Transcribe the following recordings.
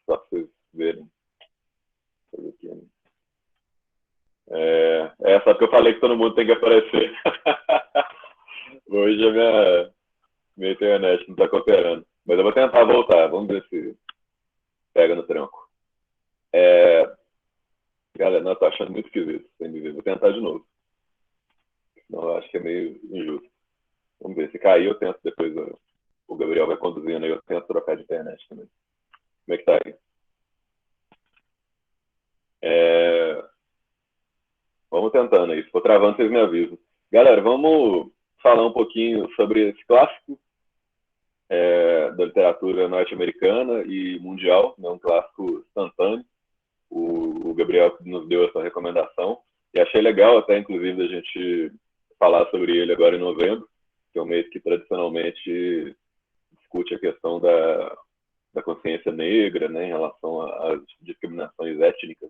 só para vocês verem. Aqui, né? Só que eu falei que todo mundo tem que aparecer. Hoje a minha internet não está cooperando. Mas eu vou tentar voltar. Vamos ver se pega no tranco. Galera, não, eu tô achando muito esquisito sem me ver. Vou tentar de novo. Senão eu acho que é meio injusto. Vamos ver. Se cair, eu tento depois. O Gabriel vai conduzindo aí. Eu tento trocar de internet também. Como é que tá aí? Vamos tentando aí. Se for travando, vocês me avisam. Galera, vamos falar um pouquinho sobre esse clássico da literatura norte-americana e mundial, né? Um clássico instantâneo. O Gabriel nos deu essa recomendação. E achei legal até, inclusive, a gente falar sobre ele agora em novembro, que é um mês que tradicionalmente discute a questão da consciência negra, né, em relação às discriminações étnicas.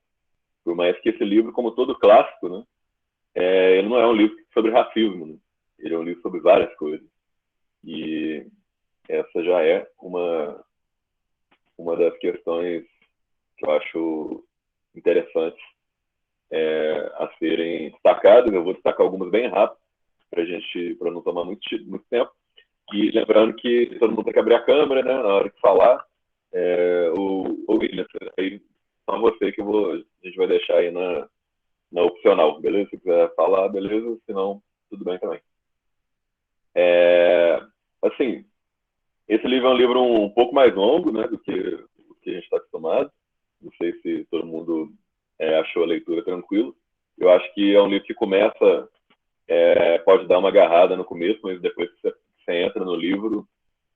Por mais que esse livro, como todo clássico, né, ele não é um livro sobre racismo, né? Ele é um livro sobre várias coisas. E essa já é uma das questões que eu acho interessantes a serem destacadas. Eu vou destacar algumas bem rápido, para não tomar muito tempo. E lembrando que todo mundo tem que abrir a câmera, né, na hora de falar. O William, aí só você que a gente vai deixar aí na opcional, beleza? Se quiser falar, beleza, se não, tudo bem também. Assim, esse livro é um livro um pouco mais longo, né, do que a gente está acostumado. Não sei se todo mundo achou a leitura tranquila. Eu acho que é um livro que começa, pode dar uma agarrada no começo, mas depois que você entra no livro,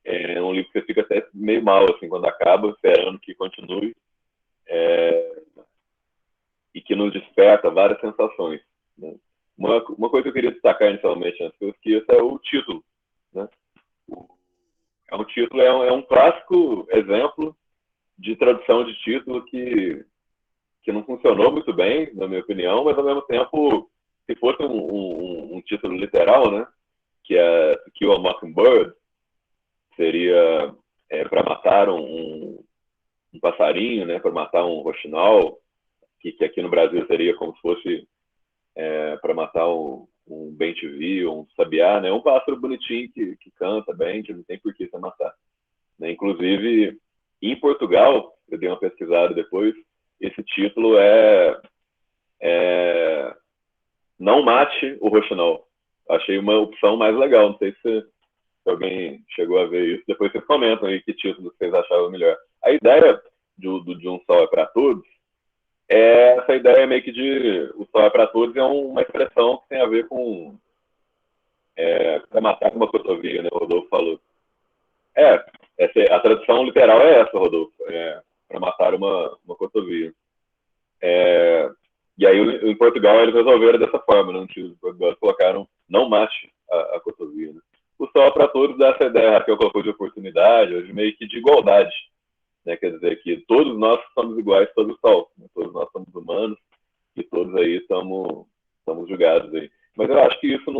é um livro que você fica até meio mal, assim, quando acaba, esperando que continue, e que nos desperta várias sensações, né? Uma coisa que eu queria destacar inicialmente, antes que eu esqueça, é o título, né? É um título, é um clássico exemplo de tradução de título que não funcionou muito bem, na minha opinião, mas ao mesmo tempo, se fosse um título literal, né, que é To Kill a Mockingbird, seria para matar um passarinho, né, para matar um roxinol, que aqui no Brasil seria como se fosse para matar um bem-te-vi, um sabiá, né, um pássaro bonitinho que canta bem, que não tem por que você matar. Né? Inclusive, em Portugal, eu dei uma pesquisada depois, esse título é Não Mate o Roxinol. Achei uma opção mais legal. Não sei se alguém chegou a ver isso. Depois vocês comentam aí que título vocês achavam melhor. A ideia de Um Sol é para Todos essa ideia meio que de O Sol é para Todos é uma expressão que tem a ver com para matar com uma cotovia, né? O Rodolfo falou. A tradução literal é essa, Rodolfo. Para matar uma cotovia. E aí, em Portugal, eles resolveram dessa forma, né? Eles colocaram não mate a cotovia. Né? O Sol para Todos dá essa ideia, que eu colocou de oportunidade, de meio que de igualdade. Né? Quer dizer que todos nós somos iguais sob o Sol. Né? Todos nós somos humanos e todos aí estamos julgados aí. Mas eu acho que isso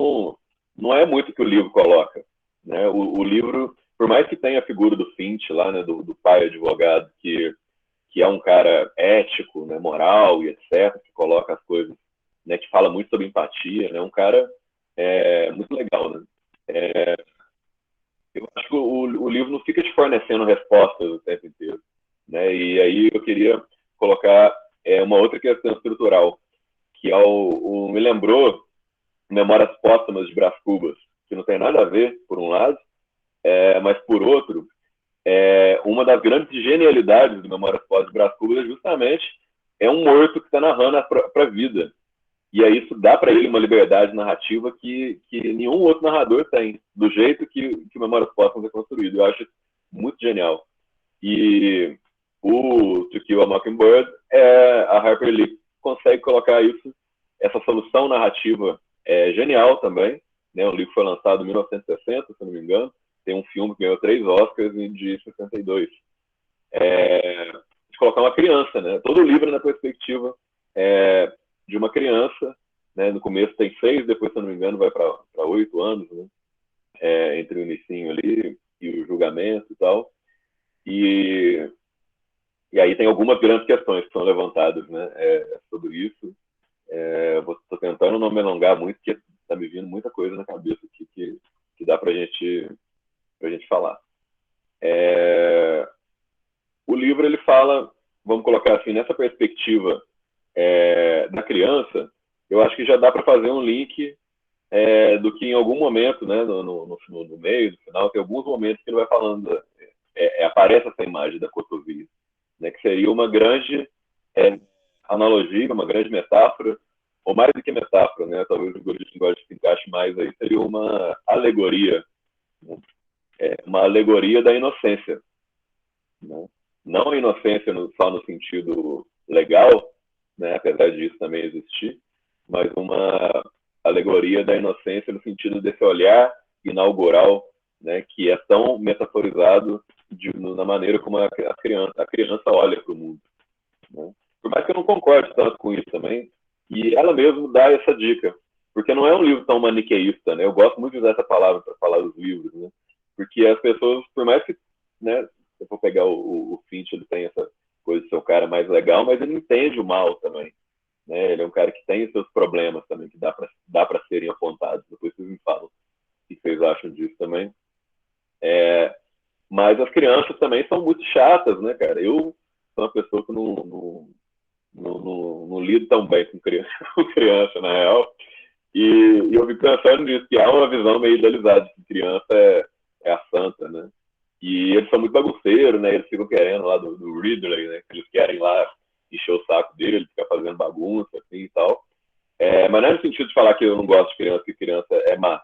não é muito o que o livro coloca. Né? O livro, por mais que tenha a figura do Finch lá, né? do pai advogado, que é um cara ético, né, moral e etc., que coloca as coisas, né, que fala muito sobre empatia, né, um cara muito legal, né. Eu acho que o livro não fica te fornecendo respostas o tempo inteiro, né, e aí eu queria colocar uma outra questão estrutural, que me lembrou Memórias Póstumas de Brás Cubas, que não tem nada a ver, por um lado, mas por outro, uma das grandes genialidades do Memórias Póstumas de Brás Cubas é justamente um morto que está narrando a própria vida. E aí isso dá para ele uma liberdade narrativa que nenhum outro narrador tem, do jeito que o Memórias Póstumas é construído. Eu acho muito genial. E o To Kill a Mockingbird, a Harper Lee consegue colocar isso, essa solução narrativa genial também. Né? O livro foi lançado em 1960, se não me engano. Tem um filme que ganhou 3 Oscars de 62. De colocar uma criança, né? Todo o livro na perspectiva de uma criança, né? No começo tem 6, depois, se não me engano, vai para 8 anos, né? Entre o inicinho ali e o julgamento e tal. E E aí tem algumas grandes questões que são levantadas, né, sobre isso. Estou tentando não me alongar muito, porque está me vindo muita coisa na cabeça aqui que dá para a gente falar. O livro ele fala, vamos colocar assim, nessa perspectiva da criança, eu acho que já dá para fazer um link do que em algum momento, né, no meio, no final, tem alguns momentos que ele vai falando, aparece essa imagem da cotovia, né, que seria uma grande analogia, uma grande metáfora, ou mais do que metáfora, né, talvez o algoritmo se encaixe mais aí, seria uma alegoria, né, uma alegoria da inocência, né? Não a inocência só no sentido legal, né, apesar disso também existir, mas uma alegoria da inocência no sentido desse olhar inaugural, né, que é tão metaforizado na maneira como a criança olha para o mundo, né? Por mais que eu não concorde tanto com isso também, e ela mesmo dá essa dica, porque não é um livro tão maniqueísta, né? Eu gosto muito de usar essa palavra para falar dos livros, né? Porque as pessoas, por mais que, né, se eu for pegar o Finch, ele tem essa coisa de ser um cara mais legal, mas ele entende o mal também, né? Ele é um cara que tem os seus problemas também, que dá para serem apontados. Depois vocês me falam o que vocês acham disso também. Mas as crianças também são muito chatas, né, cara? Eu sou uma pessoa que não lido tão bem com criança, com criança, na real. E eu fico pensando nisso, que há uma visão meio idealizada de que criança é a santa, né? E eles são muito bagunceiros, né? Eles ficam querendo lá do Ridley, né? Eles querem lá encher o saco dele, ficar fazendo bagunça, assim e tal. Mas não é no sentido de falar que eu não gosto de criança, que criança é má.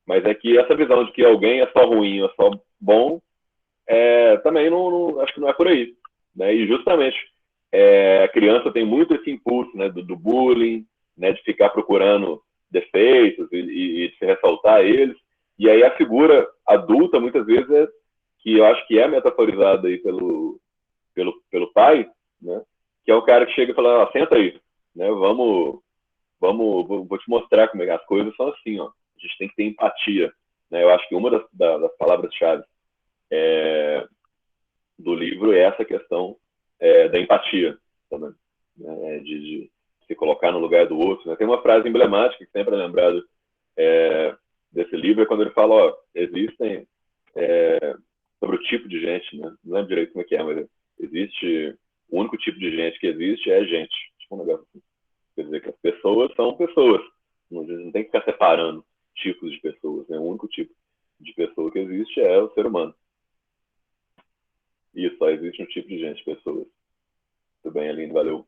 Mas é que essa visão de que alguém é só ruim, é só bom, também acho que não é por aí, né? E justamente a criança tem muito esse impulso, né, do bullying, né, de ficar procurando defeitos e de se ressaltar eles. E aí a figura adulta, muitas vezes, que eu acho que é metaforizada aí pelo pai, né, que é o cara que chega e fala, ah, senta aí, né, vou te mostrar como é que as coisas são assim, ó. A gente tem que ter empatia, né? Eu acho que uma das palavras-chave do livro é essa questão da empatia também, né? De se colocar no lugar do outro, né? Tem uma frase emblemática que sempre é lembrada desse livro, é quando ele fala, ó, existem sobre o tipo de gente, né? Não lembro direito como é que é, mas existe o único tipo de gente que existe é gente, tipo um negócio assim. Quer dizer que as pessoas são pessoas, não tem que ficar separando tipos de pessoas, né? O único tipo de pessoa que existe é o ser humano. E só existe um tipo de gente, pessoas. Tudo bem, Aline, valeu.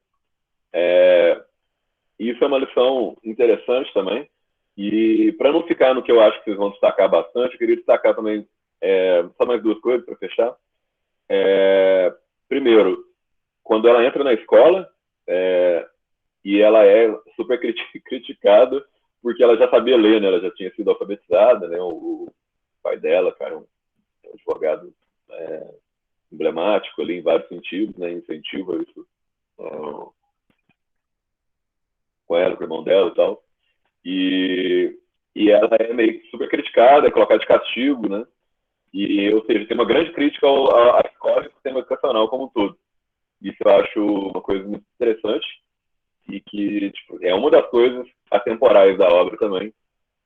Isso é uma lição interessante também. E para não ficar no que eu acho que vocês vão destacar bastante, eu queria destacar também só mais duas coisas para fechar. Primeiro, quando ela entra na escola e ela é super criticada porque ela já sabia ler, né? Ela já tinha sido alfabetizada, né? O pai dela, cara, um advogado emblemático ali em vários sentidos, né? Incentiva isso com ela, com o irmão dela e tal. E ela é meio que super criticada, é colocada de castigo, né? Ou seja, tem uma grande crítica à escola e ao sistema educacional como um todo. Isso eu acho uma coisa muito interessante e que tipo, é uma das coisas atemporais da obra também,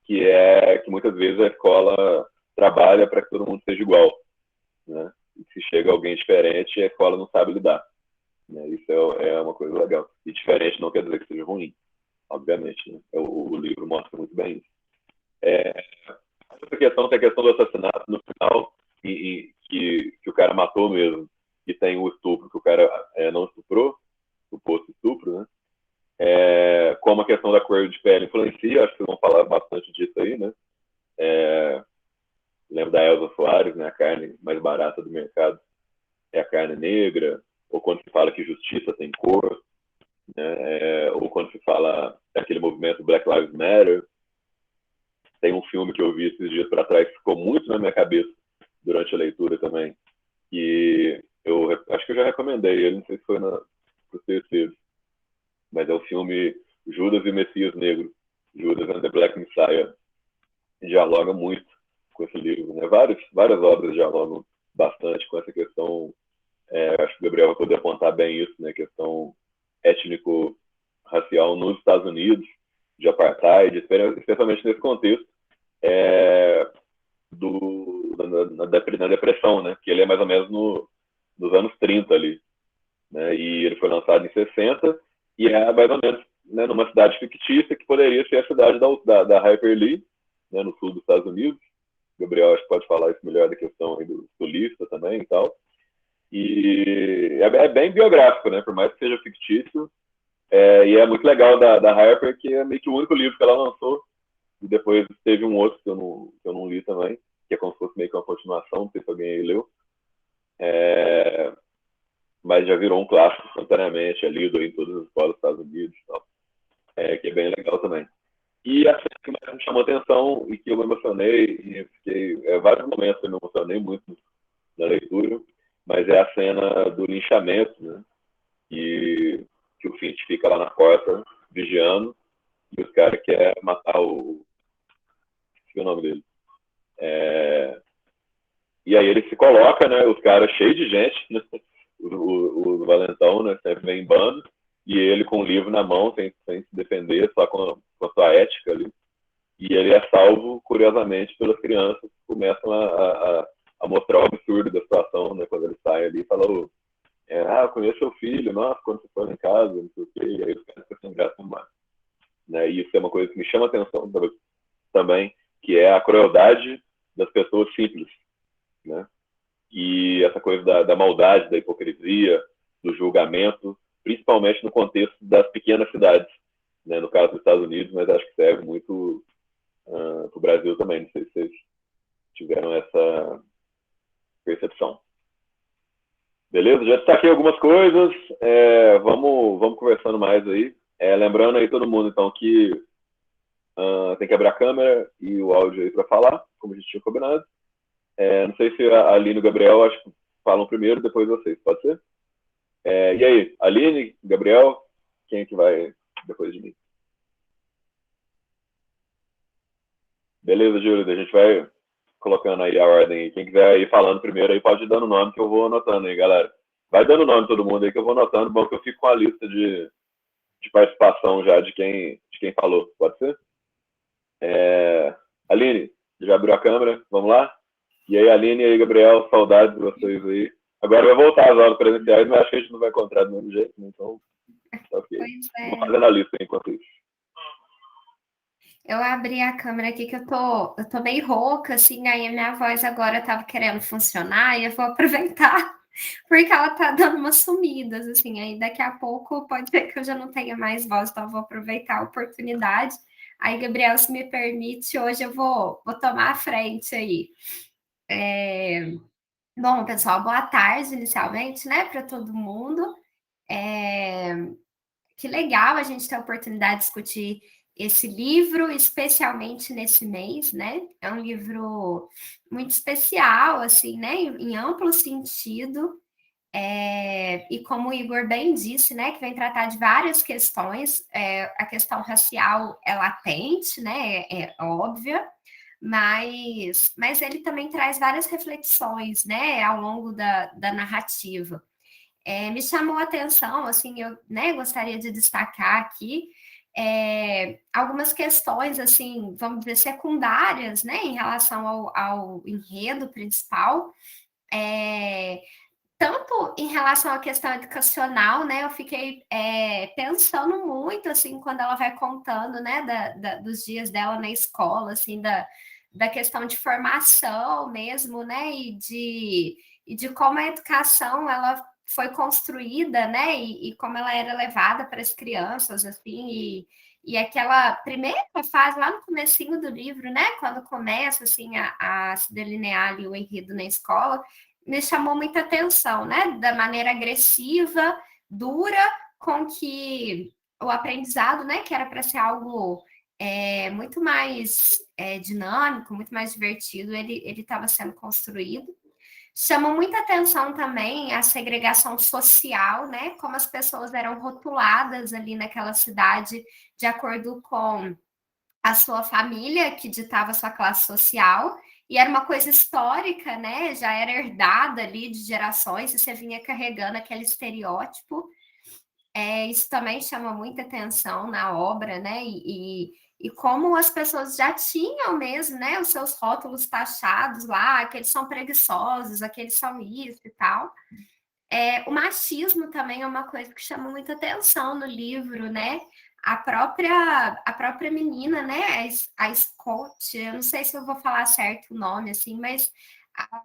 que é que muitas vezes a escola trabalha para que todo mundo seja igual, né? E se chega alguém diferente, a escola não sabe lidar, né? Isso é uma coisa legal. E diferente não quer dizer que seja ruim, obviamente, né? O livro mostra muito bem isso. Essa questão tem a questão do assassinato no final, que o cara matou mesmo, e tem o estupro que o cara não estuprou, suposto estupro, né? Como a questão da cor de pele influencia, acho que vão falar bastante disso aí, né? Lembro da Elza Soares, né? A carne mais barata do mercado é a carne negra, ou quando se fala que justiça tem cor, né? Ou quando se fala daquele movimento Black Lives Matter. Tem um filme que eu vi esses dias para trás que ficou muito na minha cabeça durante a leitura também, que eu acho que eu já recomendei ele, não sei se foi para os terceiros, mas é o filme Judas e o Messias Negro, Judas and the Black Messiah, dialoga muito com esse livro, né? Várias obras dialogam bastante com essa questão Acho que o Gabriel vai poder apontar bem isso, né? Questão étnico-racial nos Estados Unidos, de apartheid, especialmente nesse contexto na depressão, né? Que ele é mais ou menos nos anos 30 ali, né? E ele foi lançado em 60 e é mais ou menos, né, numa cidade fictícia que poderia ser a cidade da Harper Lee, né, no sul dos Estados Unidos. O Gabriel acho que pode falar isso melhor da questão aí do sulista também e tal. E é bem biográfico, né? Por mais que seja fictício. E é muito legal da Harper, que é meio que o único livro que ela lançou. E depois teve um outro que eu não li também, que é como se fosse meio que uma continuação, não sei se alguém aí leu. Mas já virou um clássico instantaneamente, é lido em todas as escolas dos Estados Unidos e tal. Que é bem legal também. E a cena que mais me chamou atenção e que eu me emocionei, e fiquei, vários momentos eu me emocionei muito na leitura, mas é a cena do linchamento, né? Que o Finch fica lá na porta, vigiando, e os caras querem matar o... Esqueci o nome dele. E aí ele se coloca, né? Os caras cheios de gente, né? O Valentão, né? Sempre vem em bando, e ele com o livro na mão, sem se defender, só com a sua ética ali. E ele é salvo, curiosamente, pelas crianças que começam a mostrar o absurdo da situação, né? Quando ele sai ali e fala, eu conheço seu filho, nossa, quando você foi em casa, não sei o quê, e aí os caras ficam sem graça mais. Né? E isso é uma coisa que me chama a atenção também, que é a crueldade das pessoas simples, né? E essa coisa da maldade, da hipocrisia, do julgamento, principalmente no contexto das pequenas cidades, né? No caso dos Estados Unidos, mas acho que serve muito para o Brasil também. Não sei se vocês tiveram essa percepção. Beleza? Já destaquei algumas coisas. Vamos conversando mais aí. Lembrando aí todo mundo, então, que tem que abrir a câmera e o áudio aí para falar, como a gente tinha combinado. Não sei se a Aline e o Gabriel, acho que falam primeiro, depois vocês. Pode ser? E aí, Aline, Gabriel, quem é que vai depois de mim? Beleza, Júlio, a gente vai colocando aí a ordem. Quem quiser ir falando primeiro aí pode ir dando nome que eu vou anotando aí, galera. Vai dando nome todo mundo aí que eu vou anotando, bom que eu fico com a lista de participação já de quem falou. Pode ser? Aline, já abriu a câmera? Vamos lá? E aí, Aline e aí, Gabriel, saudades de vocês aí. Agora vai voltar às aulas presenciais, mas acho que a gente não vai encontrar do mesmo jeito, né? Então, tá ok. Vou fazendo a lista enquanto isso. Eu abri a câmera aqui que eu tô meio rouca, assim, aí a minha voz agora tava querendo funcionar e eu vou aproveitar, porque ela tá dando umas sumidas, assim, aí daqui a pouco pode ser que eu já não tenha mais voz, então eu vou aproveitar a oportunidade. Aí, Gabriel, se me permite, hoje eu vou tomar a frente aí. Bom, pessoal, boa tarde, inicialmente, né, para todo mundo. Que legal a gente ter a oportunidade de discutir esse livro, especialmente nesse mês, né? É um livro muito especial, assim, né? Em amplo sentido. E como o Igor bem disse, né, que vem tratar de várias questões, a questão racial é latente, né, é óbvia, mas ele também traz várias reflexões, né, ao longo da narrativa. Me chamou a atenção, assim, eu, né, gostaria de destacar aqui algumas questões, assim, vamos dizer, secundárias, né, em relação ao enredo principal, tanto em relação à questão educacional, né, eu fiquei pensando muito, assim, quando ela vai contando, né, dos dias dela na escola, assim, da questão de formação mesmo, né, e de como a educação, ela foi construída, né, e como ela era levada para as crianças, assim, e aquela primeira fase, lá no comecinho do livro, né, quando começa, assim, a se delinear ali o enredo na escola, me chamou muita atenção, né, da maneira agressiva, dura, com que o aprendizado, né, que era para ser algo muito mais dinâmico, muito mais divertido, ele estava sendo construído. Chama muita atenção também a segregação social, né? Como as pessoas eram rotuladas ali naquela cidade de acordo com a sua família, que ditava a sua classe social, e era uma coisa histórica, né? Já era herdada ali de gerações, e você vinha carregando aquele estereótipo. Isso também chama muita atenção na obra, né? E como as pessoas já tinham mesmo, né? Os seus rótulos taxados lá, aqueles são preguiçosos, aqueles são isso e tal. O machismo também é uma coisa que chama muita atenção no livro, né? A própria menina, né? A Scott, eu não sei se eu vou falar certo o nome, assim, mas a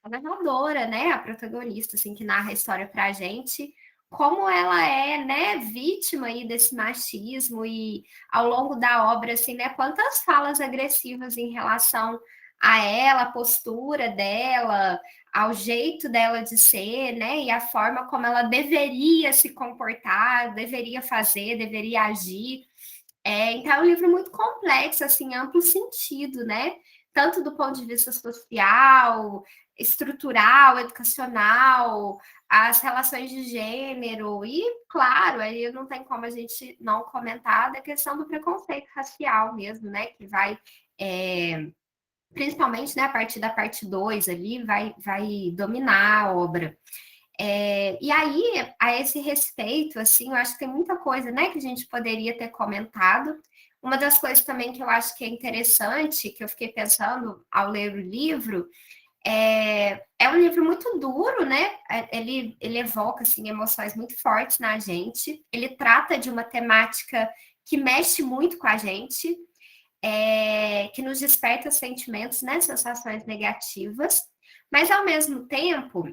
narradora, né? A protagonista, assim, que narra a história pra gente, como ela é, né, vítima aí desse machismo e ao longo da obra, assim, né, quantas falas agressivas em relação a ela, a postura dela, ao jeito dela de ser, né, e a forma como ela deveria se comportar, deveria fazer, deveria agir. Então é um livro muito complexo, assim, amplo sentido, né? Tanto do ponto de vista social, estrutural, educacional, as relações de gênero, e, claro, aí não tem como a gente não comentar da questão do preconceito racial mesmo, né? Que vai, principalmente, né, a partir da parte 2 ali, vai dominar a obra. E aí, a esse respeito, assim, eu acho que tem muita coisa, né, que a gente poderia ter comentado. Uma das coisas também que eu acho que é interessante, que eu fiquei pensando ao ler o livro, é um livro muito duro, né? Ele evoca, assim, emoções muito fortes na gente. Ele trata de uma temática que mexe muito com a gente, que nos desperta sentimentos, né, sensações negativas, mas ao mesmo tempo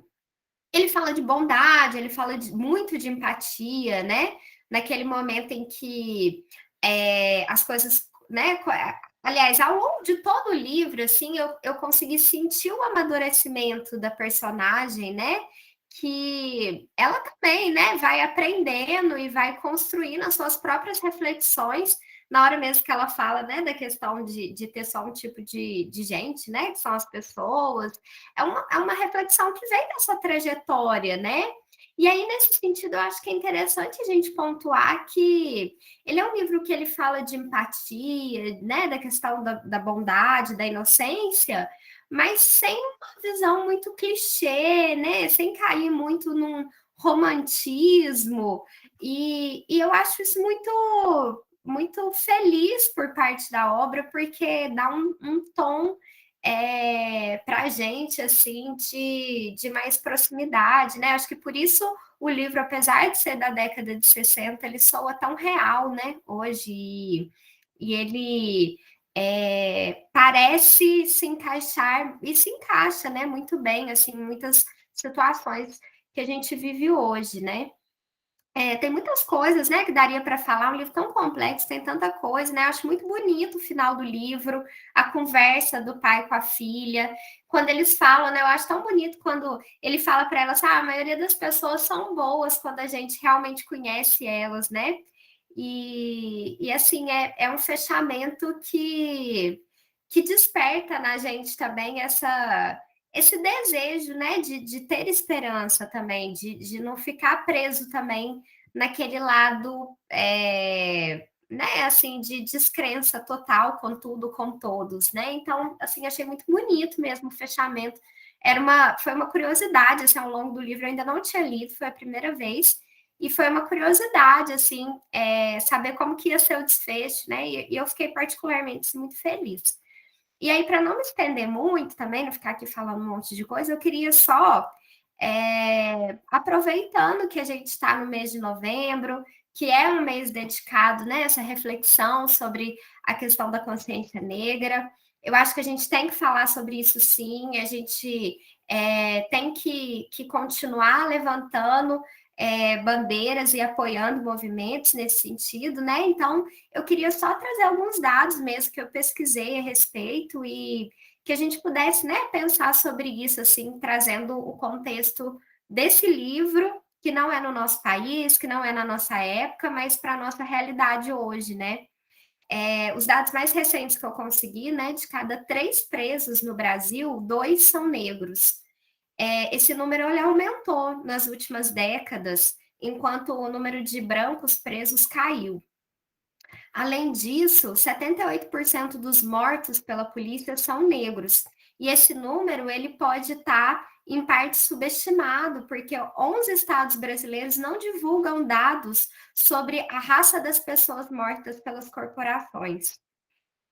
ele fala de bondade, ele fala muito de empatia, né? Naquele momento em que as coisas, né? Aliás, ao longo de todo o livro, assim, eu consegui sentir o amadurecimento da personagem, né? Que ela também, né, vai aprendendo e vai construindo as suas próprias reflexões na hora mesmo que ela fala, né, da questão de ter só um tipo de gente, né, que são as pessoas, é uma reflexão que vem dessa trajetória, né? E aí, nesse sentido, eu acho que é interessante a gente pontuar que ele é um livro que ele fala de empatia, né, da questão da bondade, da inocência, mas sem uma visão muito clichê, né, sem cair muito num romantismo, e eu acho isso muito feliz por parte da obra, porque dá um tom para a gente, assim, de mais proximidade, né? Acho que por isso o livro, apesar de ser da década de 60, ele soa tão real, né? Hoje, e ele parece se encaixar, e se encaixa, né? Muito bem, assim, em muitas situações que a gente vive hoje, né? Tem muitas coisas, né, que daria para falar, um livro tão complexo, tem tanta coisa, né? Eu acho muito bonito o final do livro, a conversa do pai com a filha, quando eles falam, né? Eu acho tão bonito quando ele fala para elas, a maioria das pessoas são boas quando a gente realmente conhece elas, né? E assim, é um fechamento que desperta na gente também esse desejo, né, de ter esperança também, de não ficar preso também naquele lado, né, assim, de descrença total com tudo, com todos, né? Então, assim, achei muito bonito mesmo o fechamento. Foi uma curiosidade, assim, ao longo do livro, eu ainda não tinha lido, foi a primeira vez, e foi uma curiosidade, assim, saber como que ia ser o desfecho, né? E eu fiquei particularmente assim, muito feliz. E aí, para não me estender muito também, não ficar aqui falando um monte de coisa, eu queria só, aproveitando que a gente está no mês de novembro, que é um mês dedicado, né, a essa reflexão sobre a questão da consciência negra, eu acho que a gente tem que falar sobre isso sim, a gente tem que continuar levantando bandeiras e apoiando movimentos nesse sentido, né? Então, eu queria só trazer alguns dados mesmo que eu pesquisei a respeito e que a gente pudesse, né, pensar sobre isso, assim, trazendo o contexto desse livro, que não é no nosso país, que não é na nossa época, mas para a nossa realidade hoje, né? Os dados mais recentes que eu consegui, né, de cada 3 presos no Brasil, 2 são negros. Esse número ele aumentou nas últimas décadas, enquanto o número de brancos presos caiu. Além disso, 78% dos mortos pela polícia são negros. E esse número ele pode estar em parte subestimado, porque 11 estados brasileiros não divulgam dados sobre a raça das pessoas mortas pelas corporações.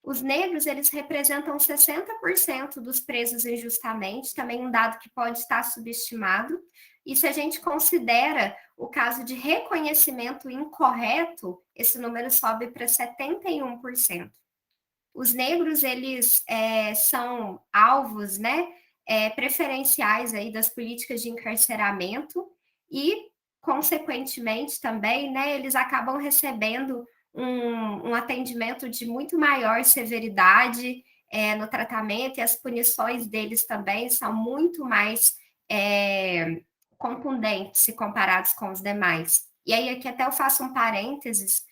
Os negros, eles representam 60% dos presos injustamente, também um dado que pode estar subestimado. E se a gente considera o caso de reconhecimento incorreto, esse número sobe para 71%. Os negros, eles são alvos, né, preferenciais aí das políticas de encarceramento e, consequentemente, também, né, eles acabam recebendo um atendimento de muito maior severidade no tratamento, e as punições deles também são muito mais contundentes se comparados com os demais. E aí, aqui até eu faço um parênteses,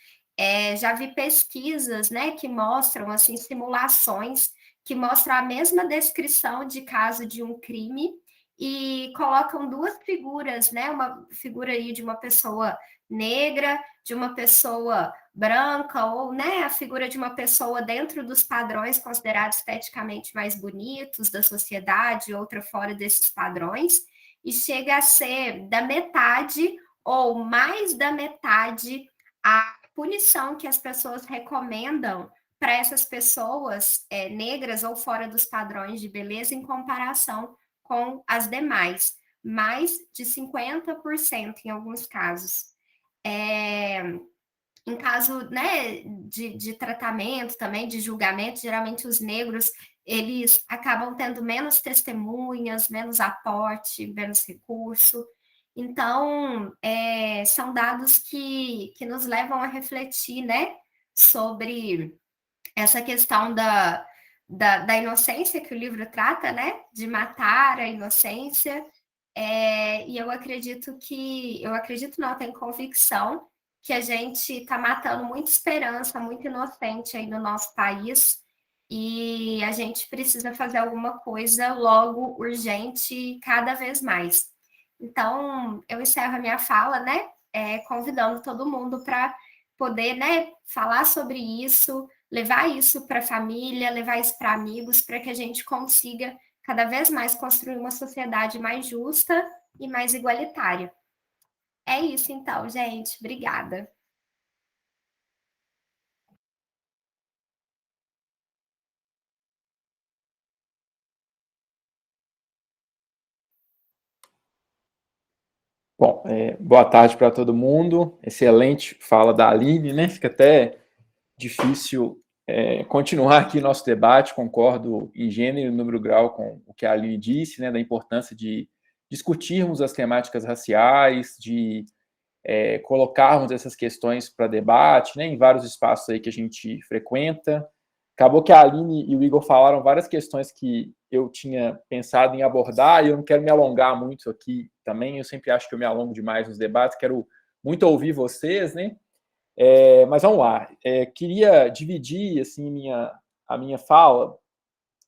já vi pesquisas, né, que mostram, assim, simulações que mostram a mesma descrição de caso de um crime e colocam duas figuras, né, uma figura aí de uma pessoa negra, de uma pessoa branca, ou, né, a figura de uma pessoa dentro dos padrões considerados esteticamente mais bonitos da sociedade, outra fora desses padrões, e chega a ser da metade ou mais da metade a punição que as pessoas recomendam para essas pessoas negras ou fora dos padrões de beleza em comparação com as demais, mais de 50% em alguns casos. Em caso, né, de tratamento também, de julgamento, geralmente os negros, eles acabam tendo menos testemunhas, menos aporte, menos recurso. Então, são dados que nos levam a refletir, né, sobre essa questão da inocência que o livro trata, né, de matar a inocência. E eu acredito não, tenho convicção que a gente está matando muita esperança, muito inocente aí no nosso país, e a gente precisa fazer alguma coisa logo, urgente, cada vez mais. Então, eu encerro a minha fala, né, convidando todo mundo para poder, né, falar sobre isso, levar isso para a família, levar isso para amigos, para que a gente consiga cada vez mais construir uma sociedade mais justa e mais igualitária. É isso então, gente. Obrigada. Bom, boa tarde para todo mundo. Excelente fala da Aline, né? Fica até difícil continuar aqui nosso debate. Concordo em gênero e número grau com o que a Aline disse, né? Da importância de discutirmos as temáticas raciais, de colocarmos essas questões para debate, né? Em vários espaços aí que a gente frequenta. Acabou que a Aline e o Igor falaram várias questões que eu tinha pensado em abordar, e eu não quero me alongar muito aqui também, eu sempre acho que eu me alongo demais nos debates, quero muito ouvir vocês, né? Mas vamos lá, queria dividir assim, a minha fala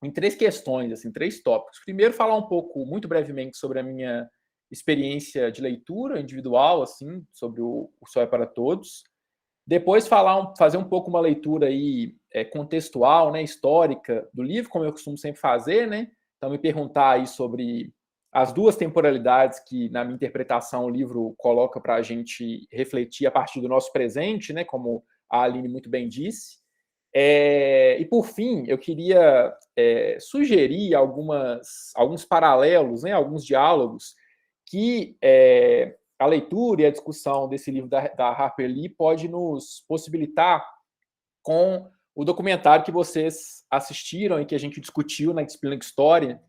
em três questões, assim, três tópicos. Primeiro, falar um pouco, muito brevemente, sobre a minha experiência de leitura individual, assim, sobre o Sol é para Todos. Depois fazer um pouco uma leitura aí contextual, né, histórica do livro, como eu costumo sempre fazer, né? Então me perguntar aí sobre as duas temporalidades que, na minha interpretação, o livro coloca para a gente refletir a partir do nosso presente, né? Como a Aline muito bem disse. E por fim, eu queria sugerir alguns paralelos, né? Alguns diálogos que a leitura e a discussão desse livro da Harper Lee pode nos possibilitar com o documentário que vocês assistiram e que a gente discutiu na Explain História,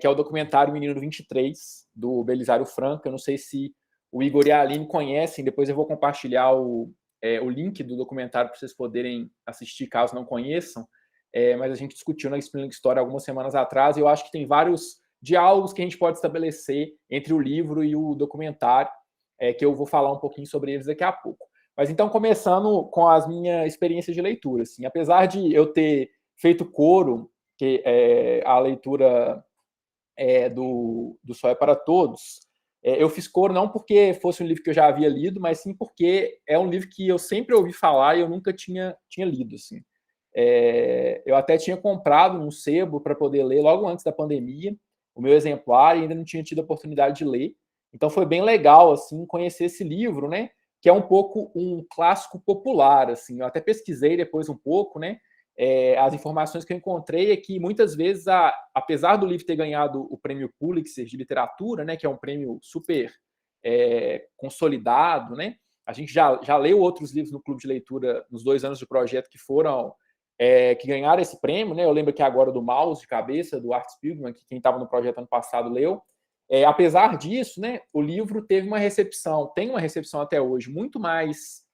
que é o documentário Menino 23, do Belisário Franco. Eu não sei se o Igor e a Aline conhecem, depois eu vou compartilhar o link do documentário para vocês poderem assistir, caso não conheçam, mas a gente discutiu na Explain História algumas semanas atrás, e eu acho que tem vários diálogos que a gente pode estabelecer entre o livro e o documentário, que eu vou falar um pouquinho sobre eles daqui a pouco. Mas então, começando com as minhas experiências de leitura. Assim, apesar de eu ter feito coro, que a leitura do Sol é para Todos, eu fiz coro não porque fosse um livro que eu já havia lido, mas sim porque é um livro que eu sempre ouvi falar e eu nunca tinha lido. Assim. Eu até tinha comprado um sebo para poder ler logo antes da pandemia, o meu exemplar, e ainda não tinha tido a oportunidade de ler. Então foi bem legal assim conhecer esse livro, né? Que é um pouco um clássico popular, assim. Eu até pesquisei depois um pouco, né? As informações que eu encontrei é que muitas vezes, apesar do livro ter ganhado o prêmio Pulitzer de literatura, né? Que é um prêmio super consolidado, né? A gente já leu outros livros no clube de leitura nos 2 anos de projeto que foram que ganharam esse prêmio, né? Eu lembro aqui agora do Mouse de cabeça, do Art Spiegelman, que quem estava no projeto ano passado leu. Apesar disso, né, o livro teve uma recepção, tem uma recepção até hoje muito mais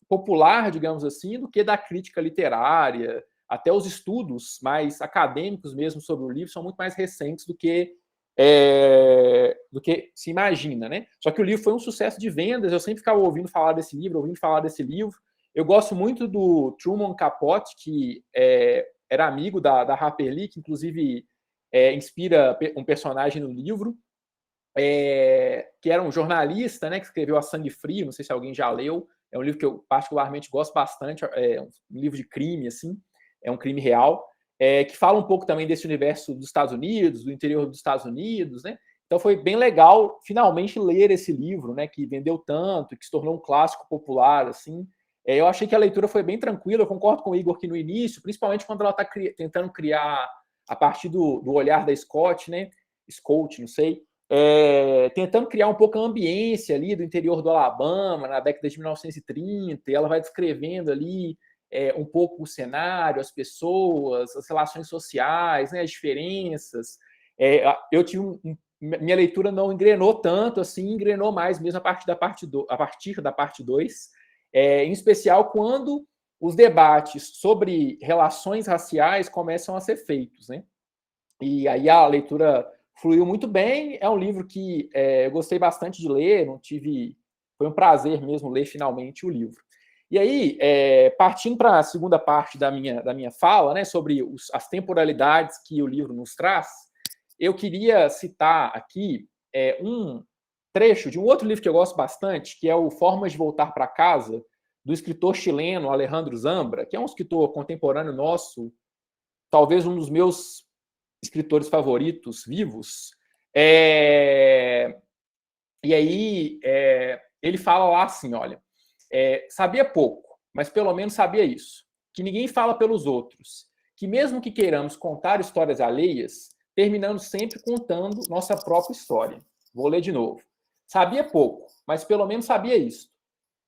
popular, digamos assim, do que da crítica literária. Até os estudos mais acadêmicos mesmo sobre o livro são muito mais recentes do que se imagina, né? Só que o livro foi um sucesso de vendas, eu sempre ficava ouvindo falar desse livro. Eu gosto muito do Truman Capote, que era amigo da Harper Lee, que inclusive inspira um personagem no livro, que era um jornalista, né, que escreveu A Sangue Frio, não sei se alguém já leu, é um livro que eu particularmente gosto bastante, é um livro de crime, assim, é um crime real, que fala um pouco também desse universo dos Estados Unidos, do interior dos Estados Unidos, né? Então foi bem legal finalmente ler esse livro, né, que vendeu tanto, que se tornou um clássico popular, assim. Eu achei que a leitura foi bem tranquila, eu concordo com o Igor que no início, principalmente quando ela está tentando criar, a partir do olhar da Scott, né? Scott, não sei, tentando criar um pouco a ambiência ali do interior do Alabama, na década de 1930, e ela vai descrevendo ali um pouco o cenário, as pessoas, as relações sociais, né, as diferenças. Eu tive minha leitura não engrenou tanto, assim, engrenou mais mesmo a partir da parte 2, em especial quando os debates sobre relações raciais começam a ser feitos, né? E aí a leitura fluiu muito bem. É um livro que eu gostei bastante de ler, foi um prazer mesmo ler finalmente o livro. E aí, partindo para a segunda parte da minha fala, né, sobre as temporalidades que o livro nos traz, eu queria citar aqui um trecho de um outro livro que eu gosto bastante, que é o Formas de Voltar para Casa, do escritor chileno Alejandro Zambra, que é um escritor contemporâneo nosso, talvez um dos meus escritores favoritos vivos. E aí ele fala lá assim, olha, sabia pouco, mas pelo menos sabia isso, que ninguém fala pelos outros, que mesmo que queiramos contar histórias alheias, terminamos sempre contando nossa própria história. Vou ler de novo. Sabia pouco, mas pelo menos sabia isso,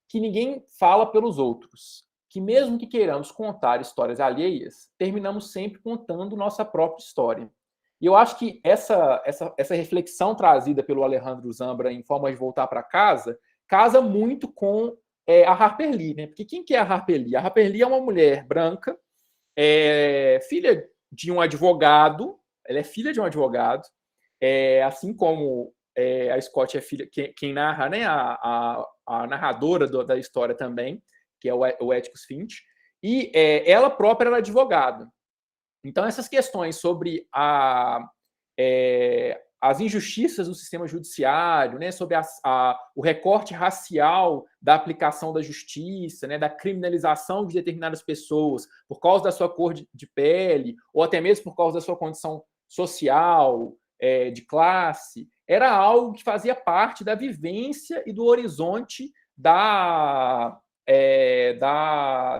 que ninguém fala pelos outros, que mesmo que queiramos contar histórias alheias, terminamos sempre contando nossa própria história. E eu acho que essa reflexão trazida pelo Alejandro Zambra em Formas de Voltar para Casa casa muito com a Harper Lee, né? Porque quem que é a Harper Lee? A Harper Lee é uma mulher branca, filha de um advogado, ela é filha de um advogado, assim como a Scott é filha, quem narra, né, a narradora da história também, que é o Atticus Finch, e ela própria era advogada. Então, essas questões sobre as injustiças do sistema judiciário, né, sobre o recorte racial da aplicação da justiça, né, da criminalização de determinadas pessoas por causa da sua cor de pele, ou até mesmo por causa da sua condição social, de classe, era algo que fazia parte da vivência e do horizonte da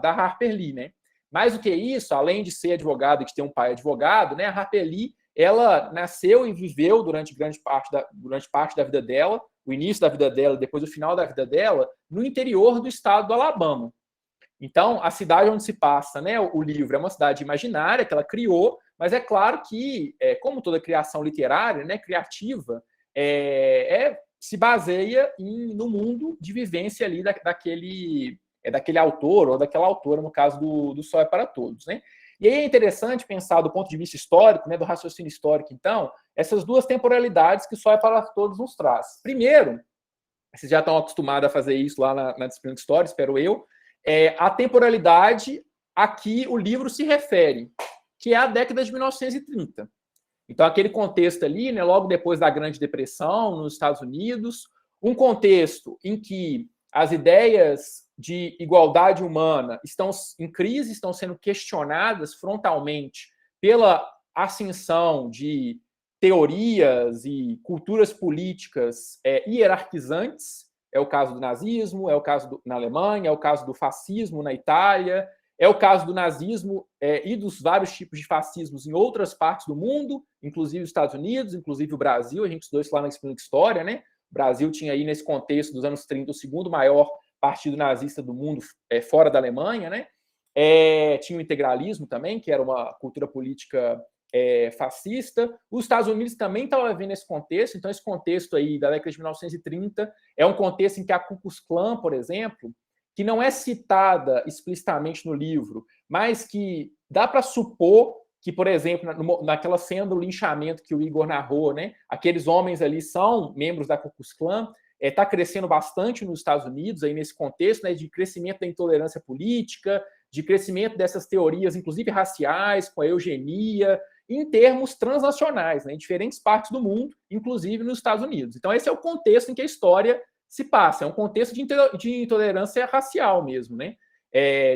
Harper Lee, né? Mais do que isso, além de ser advogada e de ter um pai advogado, né, a Harper Lee, ela nasceu e viveu durante parte da vida dela, o início da vida dela, depois o final da vida dela, no interior do estado do Alabama. Então, a cidade onde se passa, né, o livro é uma cidade imaginária que ela criou, mas é claro que, como toda criação literária, né, criativa, se baseia no mundo de vivência ali daquele autor ou daquela autora, no caso do Sol é para Todos, né? E aí é interessante pensar do ponto de vista histórico, né, do raciocínio histórico, então, essas duas temporalidades que o Sol é para Todos nos traz. Primeiro, vocês já estão acostumados a fazer isso lá na disciplina de História, espero eu, a temporalidade a que o livro se refere, que é a década de 1930. Então, aquele contexto ali, né, logo depois da Grande Depressão nos Estados Unidos, um contexto em que as ideias de igualdade humana estão em crise, estão sendo questionadas frontalmente pela ascensão de teorias e culturas políticas hierarquizantes. É o caso do nazismo, é o caso na Alemanha, é o caso do fascismo na Itália, é o caso do nazismo e dos vários tipos de fascismos em outras partes do mundo, inclusive os Estados Unidos, inclusive o Brasil. A gente estudou isso lá na Explica História, né? O Brasil tinha aí, nesse contexto dos anos 30, o segundo maior partido nazista do mundo fora da Alemanha, né? Tinha o integralismo também, que era uma cultura política fascista. Os Estados Unidos também estavam vivendo esse contexto, então esse contexto aí da década de 1930 é um contexto em que a Ku Klux Klan, por exemplo, que não é citada explicitamente no livro, mas que dá para supor que, por exemplo, naquela cena do linchamento que o Igor narrou, né, aqueles homens ali são membros da Ku Klux Klan, está crescendo bastante nos Estados Unidos, aí nesse contexto, né, de crescimento da intolerância política, de crescimento dessas teorias, inclusive raciais, com a eugenia, em termos transnacionais, né, em diferentes partes do mundo, inclusive nos Estados Unidos. Então, esse é o contexto em que a história se passa, é um contexto de intolerância racial mesmo, né?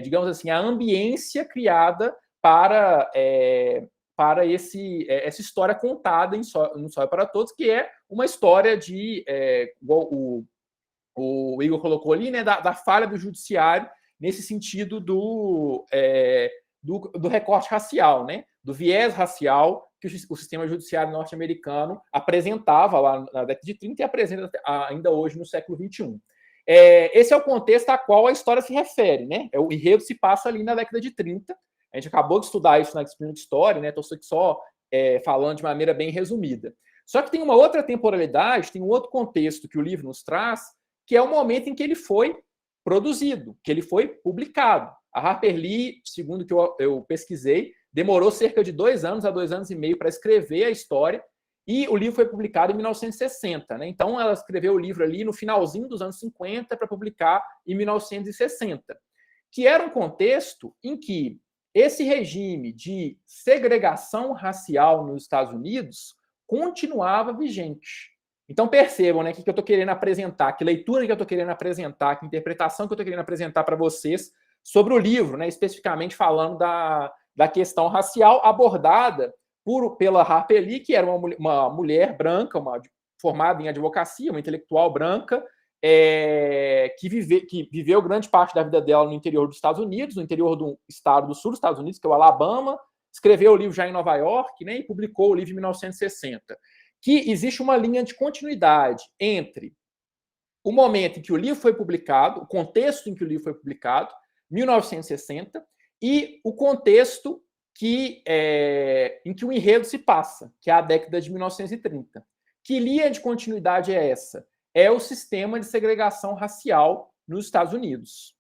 Digamos assim, a ambiência criada para essa história contada em Só é para Todos, que é uma história de, igual o Igor colocou ali, né, da falha do judiciário nesse sentido do recorte racial, né, do viés racial que o sistema judiciário norte-americano apresentava lá na década de 30 e apresenta ainda hoje no século XXI. Esse é o contexto a qual a história se refere, né? O enredo se passa ali na década de 30. A gente acabou de estudar isso na Explica História, né? Estou só falando de maneira bem resumida. Só que tem uma outra temporalidade, tem um outro contexto que o livro nos traz, que é o momento em que ele foi produzido, que ele foi publicado. A Harper Lee, segundo o que eu pesquisei, demorou cerca de 2 anos a 2 anos e meio para escrever a história, e o livro foi publicado em 1960. Né? Então, ela escreveu o livro ali no finalzinho dos anos 50 para publicar em 1960, que era um contexto em que esse regime de segregação racial nos Estados Unidos continuava vigente. Então, percebam, né, o que eu estou querendo apresentar, que leitura que eu estou querendo apresentar, que interpretação que eu estou querendo apresentar para vocês sobre o livro, né, especificamente falando da questão racial abordada pela Harper Lee, que era uma mulher branca, formada em advocacia, uma intelectual branca, que viveu grande parte da vida dela no interior dos Estados Unidos, no interior do estado do sul dos Estados Unidos, que é o Alabama, escreveu o livro já em Nova York, né, e publicou o livro em 1960. Que existe uma linha de continuidade entre o momento em que o livro foi publicado, o contexto em que o livro foi publicado, 1960, e o contexto em que o enredo se passa, que é a década de 1930. Que linha de continuidade é essa? É o sistema de segregação racial nos Estados Unidos.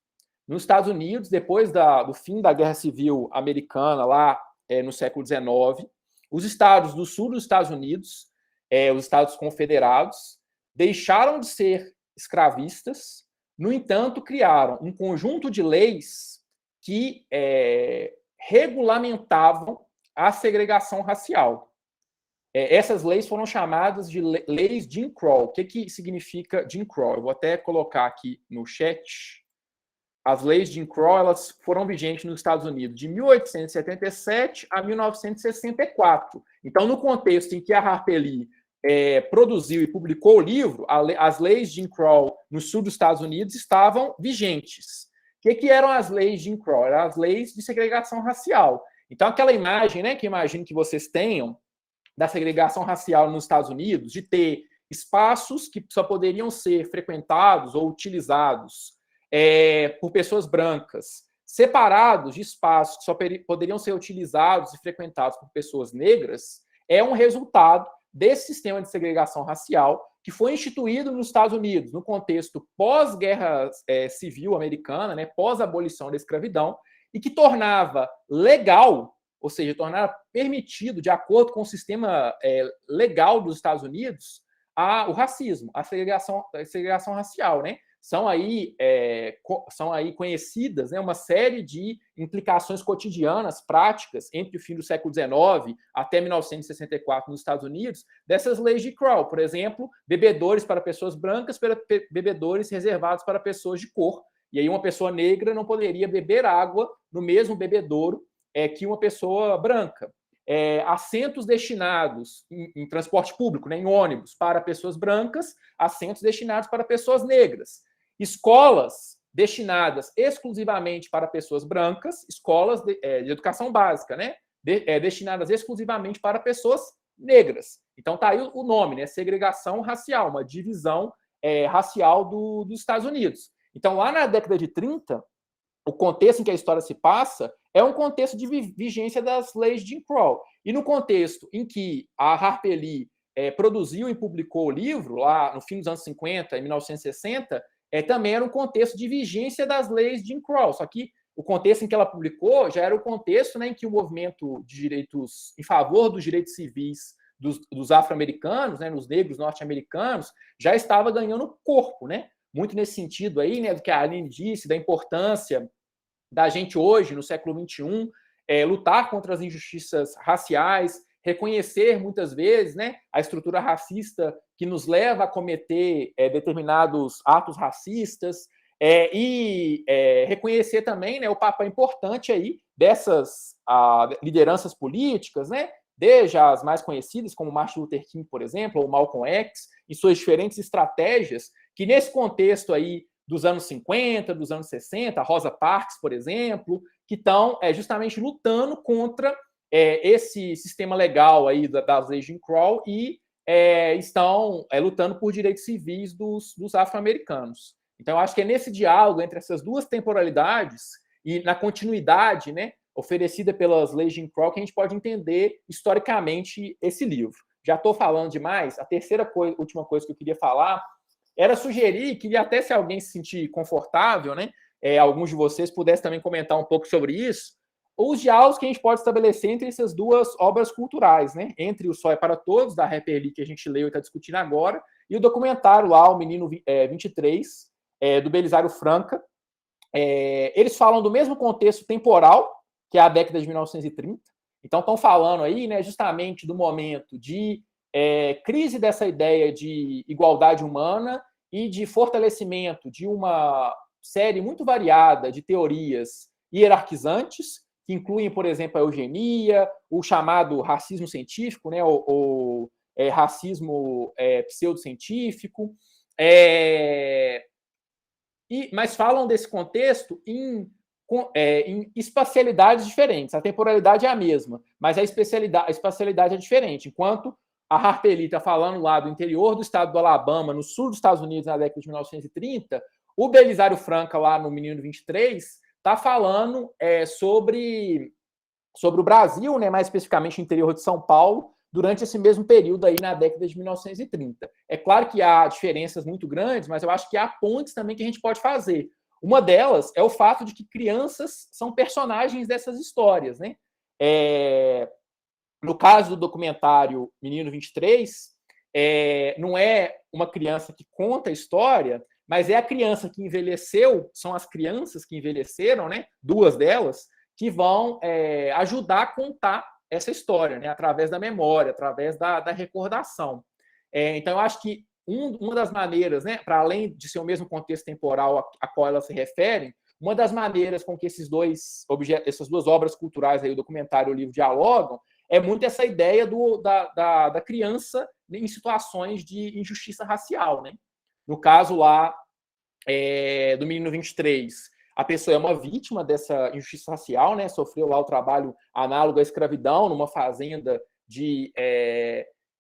Nos Estados Unidos, depois do fim da Guerra Civil Americana, lá no século XIX, os estados do sul dos Estados Unidos, os estados confederados, deixaram de ser escravistas, no entanto, criaram um conjunto de leis que regulamentavam a segregação racial. Essas leis foram chamadas de leis Jim Crow. O que significa Jim Crow? Eu vou até colocar aqui no chat. As leis Jim Crow, elas foram vigentes nos Estados Unidos de 1877 a 1964. Então, no contexto em que a Harper Lee produziu e publicou o livro, as leis Jim Crow no sul dos Estados Unidos estavam vigentes. O que eram as leis Jim Crow? Eram as leis de segregação racial. Então, aquela imagem, né, que imagino que vocês tenham, da segregação racial nos Estados Unidos, de ter espaços que só poderiam ser frequentados ou utilizados por pessoas brancas, separados de espaços que só poderiam ser utilizados e frequentados por pessoas negras, é um resultado desse sistema de segregação racial que foi instituído nos Estados Unidos no contexto pós-guerra civil americana, né, pós-abolição da escravidão, e que tornava legal, ou seja, tornava permitido, de acordo com o sistema legal dos Estados Unidos, o racismo, a segregação racial, né? São aí conhecidas, né, uma série de implicações cotidianas, práticas, entre o fim do século XIX até 1964 nos Estados Unidos, dessas leis de Crow. Por exemplo, bebedouros para pessoas brancas, bebedouros reservados para pessoas de cor. E aí uma pessoa negra não poderia beber água no mesmo bebedouro que uma pessoa branca. Assentos destinados em transporte público, né, em ônibus, para pessoas brancas, assentos destinados para pessoas negras. Escolas destinadas exclusivamente para pessoas brancas, escolas de educação básica, né, destinadas exclusivamente para pessoas negras. Então tá aí o nome, né, segregação racial, uma divisão racial dos Estados Unidos. Então, lá na década de 30, o contexto em que a história se passa é um contexto de vigência das leis de Jim Crow. E no contexto em que a Harper Lee produziu e publicou o livro, lá no fim dos anos 50, em 1960, também era um contexto de vigência das leis de Jim Crow. Só que o contexto em que ela publicou já era o contexto, né, em que o movimento de direitos em favor dos direitos civis dos afro-americanos, né, nos negros norte-americanos, já estava ganhando corpo, né? Muito nesse sentido aí, né, do que a Aline disse, da importância da gente hoje, no século XXI, lutar contra as injustiças raciais, reconhecer muitas vezes, né, a estrutura racista que nos leva a cometer determinados atos racistas, e reconhecer também, né, o papel importante aí dessas lideranças políticas, né, desde as mais conhecidas, como Martin Luther King, por exemplo, ou Malcolm X, em suas diferentes estratégias, que nesse contexto aí dos anos 50, dos anos 60, Rosa Parks, por exemplo, que estão justamente lutando contra esse sistema legal aí das leis de Jim Crow e estão lutando por direitos civis dos afro-americanos. Então, eu acho que é nesse diálogo entre essas duas temporalidades e na continuidade, né, oferecida pelas leis de Jim Crow que a gente pode entender historicamente esse livro. Já estou falando demais. A terceira última coisa que eu queria falar era sugerir, queria até se alguém se sentir confortável, né, alguns de vocês pudessem também comentar um pouco sobre isso, os diálogos que a gente pode estabelecer entre essas duas obras culturais, né, entre o Sol é para Todos, da Harper Lee, que a gente leu e está discutindo agora, e o documentário lá, O Menino 23, do Belisário Franca. Eles falam do mesmo contexto temporal, que é a década de 1930. Então, estão falando aí, né, justamente do momento de crise dessa ideia de igualdade humana e de fortalecimento de uma série muito variada de teorias hierarquizantes, que incluem, por exemplo, a eugenia, o chamado racismo científico, né, o racismo pseudocientífico, mas falam desse contexto em espacialidades diferentes. A temporalidade é a mesma, mas a espacialidade é diferente. Enquanto a Harper Lee está falando lá do interior do estado do Alabama, no sul dos Estados Unidos, na década de 1930, o Belisário Franca, lá no Menino 23, está falando sobre o Brasil, né, mais especificamente o interior de São Paulo, durante esse mesmo período aí na década de 1930. É claro que há diferenças muito grandes, mas eu acho que há pontes também que a gente pode fazer. Uma delas é o fato de que crianças são personagens dessas histórias, né? No caso do documentário Menino 23, não é uma criança que conta a história, mas é a criança que envelheceu, são as crianças que envelheceram, né? Duas delas, que vão ajudar a contar essa história, né? Através da memória, através da recordação. Então, eu acho que uma das maneiras, né, para além de ser o mesmo contexto temporal a qual elas se referem, uma das maneiras com que essas duas obras culturais, aí, o documentário e o livro, dialogam, é muito essa ideia da criança em situações de injustiça racial, né? No caso lá do Menino 23, a pessoa é uma vítima dessa injustiça racial, né? Sofreu lá o trabalho análogo à escravidão numa fazenda de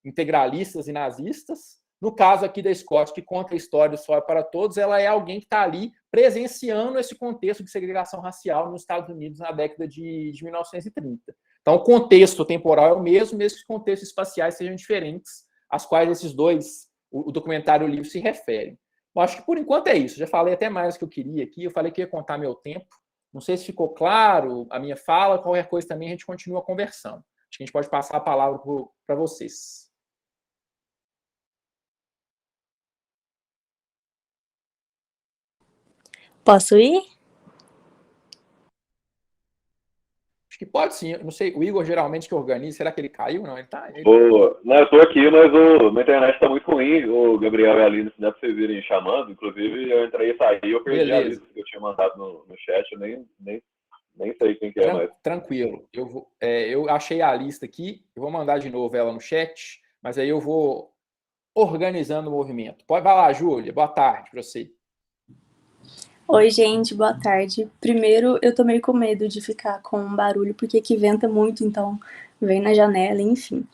integralistas e nazistas. No caso aqui da Scott, que conta a história do Sol é para Todos, ela é alguém que está ali presenciando esse contexto de segregação racial nos Estados Unidos na década de 1930. Então, o contexto temporal é o mesmo que os contextos espaciais sejam diferentes, às quais esses dois, o documentário e o livro, se referem. Bom, acho que por enquanto é isso. Já falei até mais do que eu queria aqui. Eu falei que ia contar meu tempo. Não sei se ficou claro a minha fala. Qualquer coisa também a gente continua conversando. Acho que a gente pode passar a palavra para vocês. Posso ir? Acho que pode sim. Eu não sei, o Igor geralmente que organiza. Será que ele caiu? Não, ele tá. Não, eu estou aqui, mas minha internet está muito ruim. O Gabriel e a Aline, se dá para vocês irem chamando. Inclusive, eu entrei e saí, eu perdi a lista que eu tinha mandado no chat, eu nem sei quem que é mais. Tranquilo. Eu achei a lista aqui, eu vou mandar de novo ela no chat, mas aí eu vou organizando o movimento. Vai lá, Júlia. Boa tarde para você. Oi, gente, boa tarde. Primeiro, eu tô meio com medo de ficar com barulho, porque aqui venta muito, então vem na janela, enfim.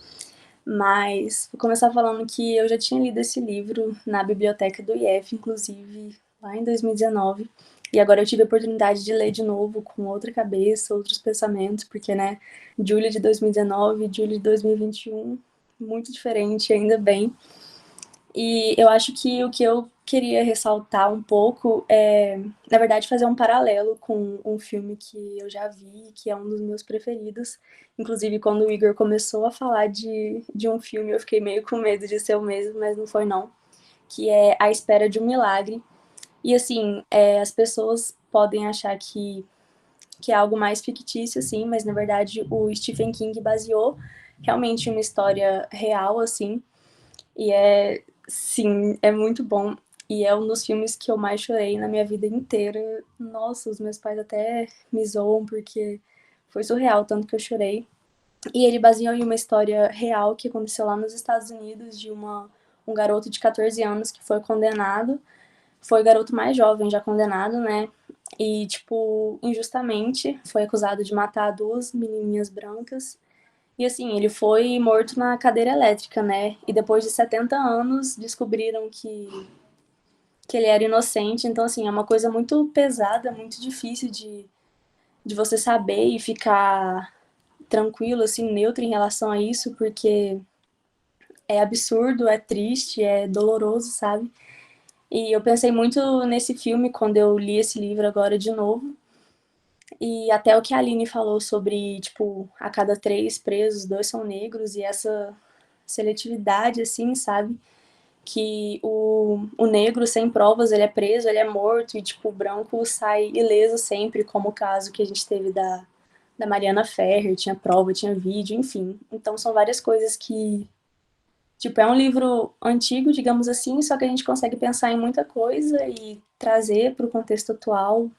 Mas vou começar falando que eu já tinha lido esse livro na biblioteca do IF, inclusive, lá em 2019. E agora eu tive a oportunidade de ler de novo, com outra cabeça, outros pensamentos, porque, né, Júlia de 2019 e Júlia de 2021, muito diferente, ainda bem. E eu acho que o que eu queria ressaltar um pouco é, na verdade, fazer um paralelo com um filme que eu já vi, que é um dos meus preferidos. Inclusive, quando o Igor começou a falar de um filme, eu fiquei meio com medo de ser o mesmo, mas não foi não. Que é A Espera de um Milagre. E, assim, as pessoas podem achar que é algo mais fictício, assim, mas, na verdade, o Stephen King baseou realmente uma história real, assim, e sim, é muito bom. E é um dos filmes que eu mais chorei na minha vida inteira. Nossa, os meus pais até me zoam porque foi surreal, tanto que eu chorei. E ele baseou em uma história real que aconteceu lá nos Estados Unidos de um garoto de 14 anos que foi condenado. Foi o garoto mais jovem já condenado, né? E, tipo, injustamente foi acusado de matar duas menininhas brancas. E assim, ele foi morto na cadeira elétrica, né? E depois de 70 anos descobriram que ele era inocente. Então, assim, é uma coisa muito pesada, muito difícil de você saber e ficar tranquilo, assim, neutro em relação a isso, porque é absurdo, é triste, é doloroso, sabe? E eu pensei muito nesse filme quando eu li esse livro agora de novo. E até o que a Aline falou sobre, tipo, a cada 3 presos, 2 são negros, e essa seletividade, assim, sabe? Que o negro, sem provas, ele é preso, ele é morto, e, tipo, o branco sai ileso sempre, como o caso que a gente teve da Mariana Ferrer, tinha prova, tinha vídeo, enfim. Então, são várias coisas que, tipo, é um livro antigo, digamos assim, só que a gente consegue pensar em muita coisa e trazer para o contexto atual.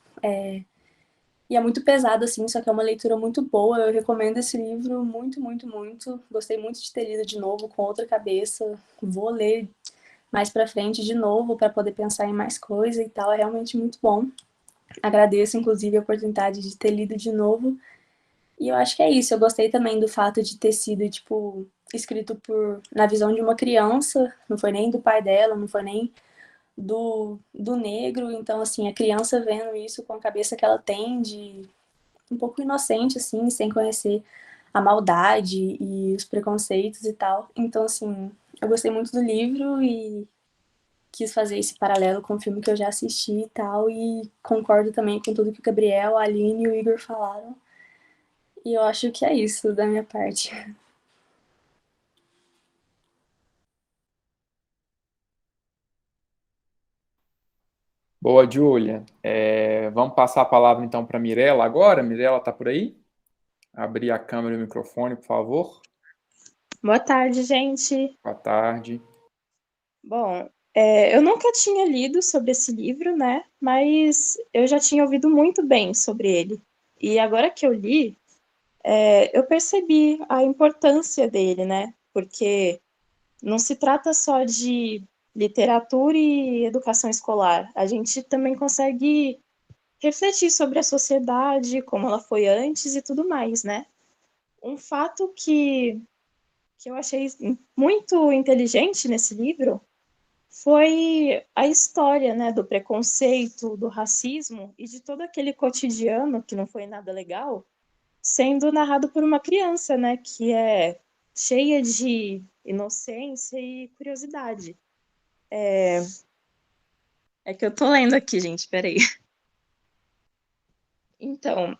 E é muito pesado, assim, só que é uma leitura muito boa. Eu recomendo esse livro muito, muito, muito. Gostei muito de ter lido de novo, com outra cabeça. Vou ler mais pra frente de novo para poder pensar em mais coisa e tal. É realmente muito bom. Agradeço, inclusive, a oportunidade de ter lido de novo. E eu acho que é isso. Eu gostei também do fato de ter sido, tipo, escrito na visão de uma criança. Não foi nem do pai dela, não foi nem do negro. Então, assim, a criança vendo isso com a cabeça que ela tem de um pouco inocente, assim, sem conhecer a maldade e os preconceitos e tal. Então, assim, eu gostei muito do livro e quis fazer esse paralelo com o filme que eu já assisti e tal, e concordo também com tudo que o Gabriel, a Aline e o Igor falaram. E eu acho que é isso da minha parte. Boa, Júlia. Vamos passar a palavra então para a Mirella agora. Mirella está por aí? Abrir a câmera e o microfone, por favor. Boa tarde, gente. Boa tarde. Bom, eu nunca tinha lido sobre esse livro, né? Mas eu já tinha ouvido muito bem sobre ele. E agora que eu li, eu percebi a importância dele, né? Porque não se trata só de literatura e educação escolar. A gente também consegue refletir sobre a sociedade, como ela foi antes e tudo mais, né? Um fato que eu achei muito inteligente nesse livro foi a história, né, do preconceito, do racismo e de todo aquele cotidiano que não foi nada legal, sendo narrado por uma criança, né, que é cheia de inocência e curiosidade. É que eu tô lendo aqui, gente, peraí. Então,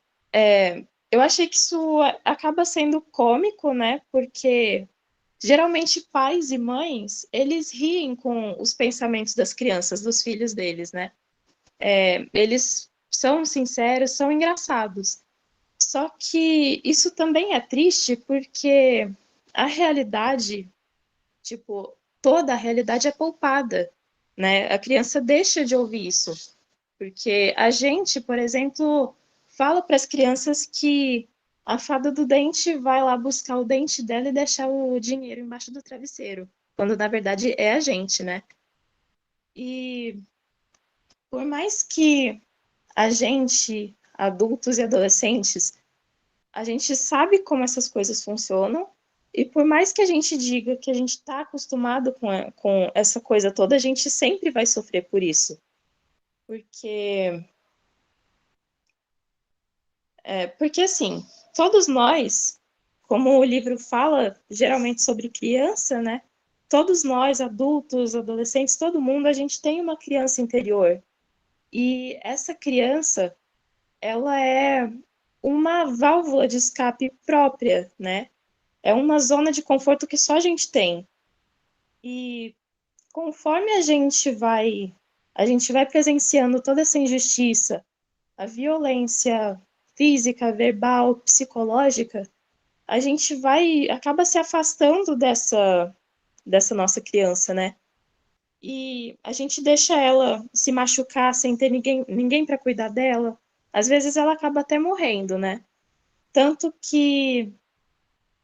eu achei que isso acaba sendo cômico, né, porque geralmente pais e mães, eles riem com os pensamentos das crianças, dos filhos deles, né? Eles são sinceros, são engraçados. Só que isso também é triste porque a realidade, tipo, toda a realidade é poupada, né? A criança deixa de ouvir isso. Porque a gente, por exemplo, fala para as crianças que a fada do dente vai lá buscar o dente dela e deixar o dinheiro embaixo do travesseiro, quando na verdade é a gente, né? E por mais que a gente, adultos e adolescentes, a gente sabe como essas coisas funcionam, e por mais que a gente diga que a gente está acostumado com essa coisa toda, a gente sempre vai sofrer por isso. Porque assim, todos nós, como o livro fala geralmente sobre criança, né? Todos nós, adultos, adolescentes, todo mundo, a gente tem uma criança interior. E essa criança, ela é uma válvula de escape própria, né? É uma zona de conforto que só a gente tem. E conforme a gente vai presenciando toda essa injustiça, a violência física, verbal, psicológica, a gente acaba se afastando dessa nossa criança, né? E a gente deixa ela se machucar sem ter ninguém para cuidar dela. Às vezes ela acaba até morrendo, né? Tanto que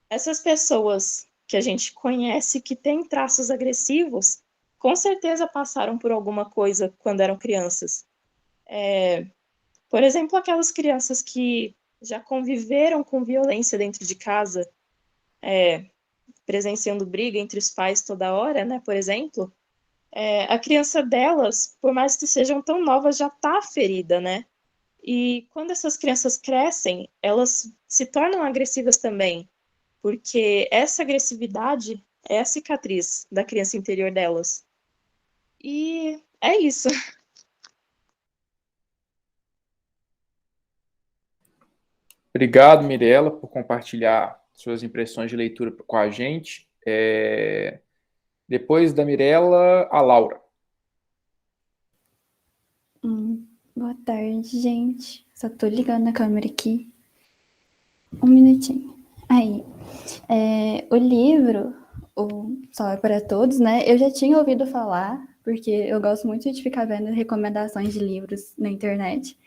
essas pessoas que a gente conhece que têm traços agressivos, com certeza passaram por alguma coisa quando eram crianças. Por exemplo, aquelas crianças que já conviveram com violência dentro de casa, presenciando briga entre os pais toda hora, né? Por exemplo, a criança delas, por mais que sejam tão novas, já está ferida, né? E quando essas crianças crescem, elas se tornam agressivas também, porque essa agressividade é a cicatriz da criança interior delas. E é isso. Obrigado, Mirela, por compartilhar suas impressões de leitura com a gente. Depois da Mirela, a Laura. Boa tarde, gente. Só tô ligando a câmera aqui. Um minutinho. Aí, o livro, o Sol é para Todos, né? Eu já tinha ouvido falar, porque eu gosto muito de ficar vendo recomendações de livros na internet.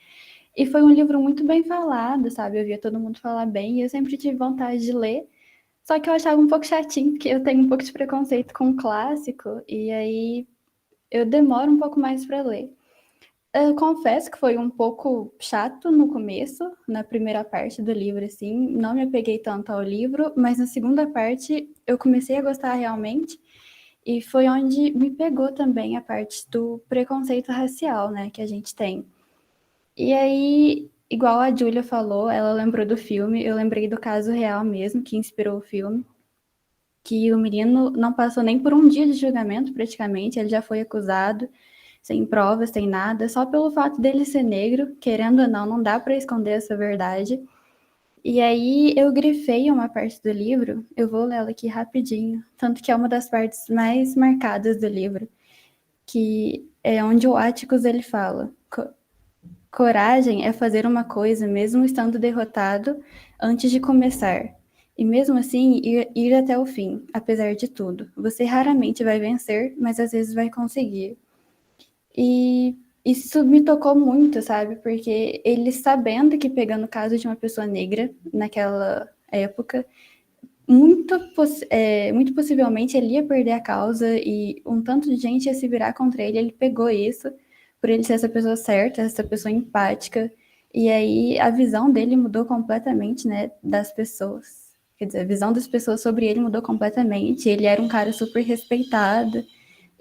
E foi um livro muito bem falado, sabe? Eu via todo mundo falar bem e eu sempre tive vontade de ler. Só que eu achava um pouco chatinho, porque eu tenho um pouco de preconceito com o clássico, e aí eu demoro um pouco mais para ler. Eu confesso que foi um pouco chato no começo, na primeira parte do livro, assim, não me apeguei tanto ao livro, mas na segunda parte eu comecei a gostar realmente, e foi onde me pegou também a parte do preconceito racial, né, que a gente tem. E aí, igual a Júlia falou, ela lembrou do filme, eu lembrei do caso real mesmo, que inspirou o filme, que o menino não passou nem por um dia de julgamento, praticamente, ele já foi acusado, sem provas, sem nada, só pelo fato dele ser negro, querendo ou não, não dá para esconder essa verdade. E aí eu grifei uma parte do livro, eu vou ler ela aqui rapidinho, tanto que é uma das partes mais marcadas do livro, que é onde o Atticus ele fala: coragem é fazer uma coisa mesmo estando derrotado antes de começar. E mesmo assim, ir até o fim, apesar de tudo. Você raramente vai vencer, mas às vezes vai conseguir. E isso me tocou muito, sabe? Porque ele sabendo que pegando o caso de uma pessoa negra naquela época, muito possivelmente ele ia perder a causa e um tanto de gente ia se virar contra ele. Ele pegou isso por ele ser essa pessoa certa, essa pessoa empática. E aí a visão dele mudou completamente, né, das pessoas. Quer dizer, a visão das pessoas sobre ele mudou completamente. Ele era um cara super respeitado.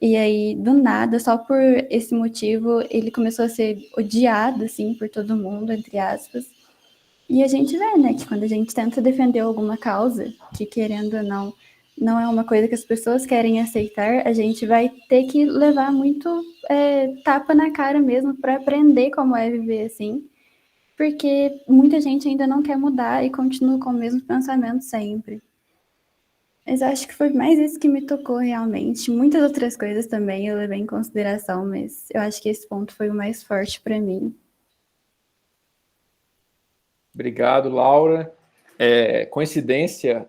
E aí, do nada, só por esse motivo, ele começou a ser odiado, assim, por todo mundo, entre aspas. E a gente vê, né, que quando a gente tenta defender alguma causa, que querendo ou não, não é uma coisa que as pessoas querem aceitar, a gente vai ter que levar muito tapa na cara mesmo para aprender como é viver assim. Porque muita gente ainda não quer mudar e continua com o mesmo pensamento sempre. Mas acho que foi mais isso que me tocou realmente. Muitas outras coisas também eu levei em consideração, mas eu acho que esse ponto foi o mais forte para mim. Obrigado, Laura. Coincidência,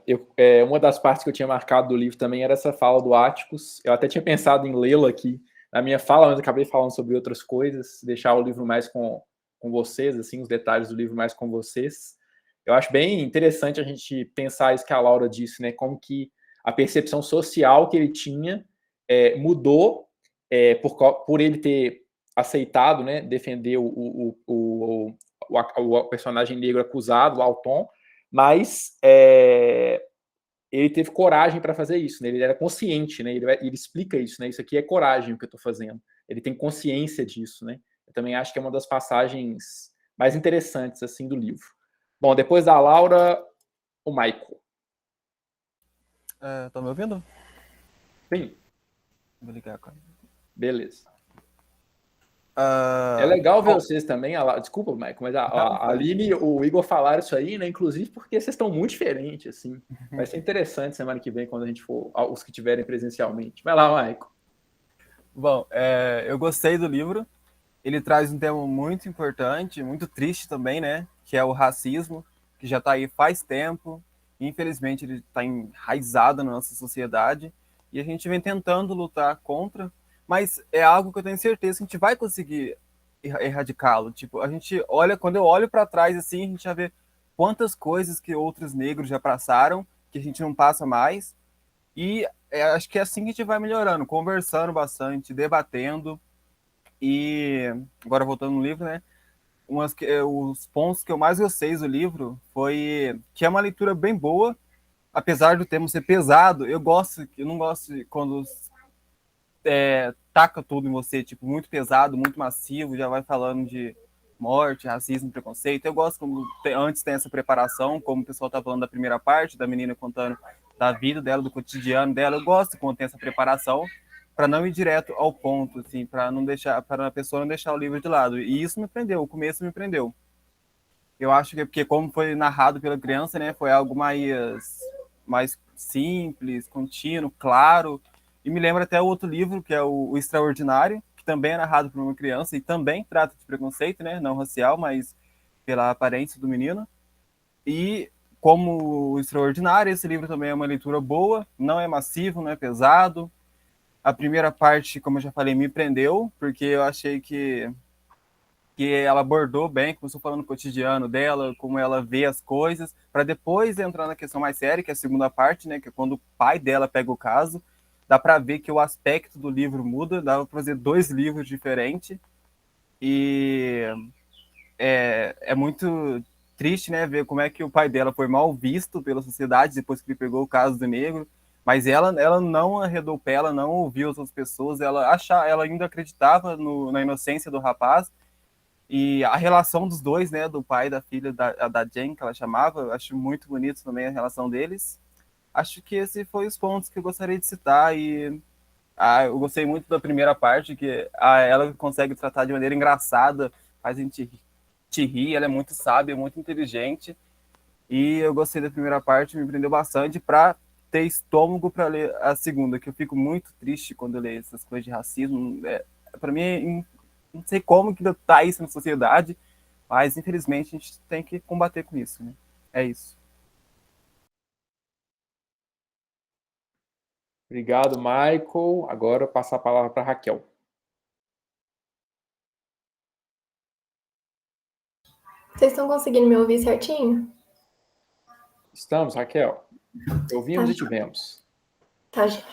uma das partes que eu tinha marcado do livro também era essa fala do Atticus. Eu até tinha pensado em lê-la aqui na minha fala, mas acabei falando sobre outras coisas, deixar o livro mais com vocês, assim, os detalhes do livro mais com vocês. Eu acho bem interessante a gente pensar isso que a Laura disse, né? Como que a percepção social que ele tinha mudou por ele ter aceitado, né, defender o personagem negro acusado, o Alton, mas ele teve coragem para fazer isso, né? Ele era consciente, né? Ele explica isso, né? Isso aqui é coragem o que eu estou fazendo. Ele tem consciência disso, né? Eu também acho que é uma das passagens mais interessantes assim do livro. Bom, depois da Laura, o Michael. Tá me ouvindo? Sim. Vou ligar agora. Beleza. É legal ver vocês também. Desculpa, Michael, mas a Aline e o Igor falaram isso aí, né? Inclusive porque vocês estão muito diferentes, assim. Vai ser interessante semana que vem, quando a gente for, os que tiverem presencialmente. Vai lá, Michael. Bom, eu gostei do livro. Ele traz um tema muito importante, muito triste também, né? Que é o racismo, que já está aí faz tempo. Infelizmente, ele está enraizado na nossa sociedade. E a gente vem tentando lutar contra, mas é algo que eu tenho certeza que a gente vai conseguir erradicá-lo. Tipo, quando eu olho para trás assim, a gente já vê quantas coisas que outros negros já passaram, que a gente não passa mais. E acho que é assim que a gente vai melhorando, conversando bastante, debatendo. E agora voltando no livro, né? Os pontos que eu mais gostei do livro foi que é uma leitura bem boa, apesar do tema ser pesado. Eu não gosto quando taca tudo em você, tipo, muito pesado, muito massivo, já vai falando de morte, racismo, preconceito. Eu gosto quando antes tem essa preparação, como o pessoal tá falando da primeira parte, da menina contando da vida dela, do cotidiano dela. Eu gosto quando tem essa preparação, para não ir direto ao ponto, assim, para a pessoa não deixar o livro de lado. E isso me prendeu, o começo me prendeu. Eu acho que porque como foi narrado pela criança, né, foi algo mais simples, contínuo, claro. E me lembra até outro livro, que é o Extraordinário, que também é narrado por uma criança e também trata de preconceito, né, não racial, mas pela aparência do menino. E como o Extraordinário, esse livro também é uma leitura boa, não é massivo, não é pesado. A primeira parte, como eu já falei, me prendeu, porque eu achei que ela abordou bem, começou falando do cotidiano dela, como ela vê as coisas, para depois entrar na questão mais séria, que é a segunda parte, né, que é quando o pai dela pega o caso. Dá para ver que o aspecto do livro muda, dá para fazer 2 livros diferentes. E é muito triste, né, ver como é que o pai dela foi mal visto pela sociedade depois que ele pegou o caso do negro. Mas ela não arredou o pé, ela não ouviu as outras pessoas, ela ainda acreditava na inocência do rapaz. E a relação dos dois, né, do pai e da filha, da Jane, que ela chamava, eu acho muito bonito também a relação deles. Acho que esses foram os pontos que eu gostaria de citar. E eu gostei muito da primeira parte, que ela consegue tratar de maneira engraçada, faz a gente te rir, ela é muito sábia, muito inteligente. E eu gostei da primeira parte, me prendeu bastante para ter estômago para ler a segunda, que eu fico muito triste quando eu leio essas coisas de racismo. Para mim, não sei como que tá isso na sociedade, mas infelizmente a gente tem que combater com isso, né? É isso. Obrigado, Michael. Agora eu passo a palavra para a Raquel. Vocês estão conseguindo me ouvir certinho? Estamos, Raquel. Ouvimos e tivemos. Tá, gente.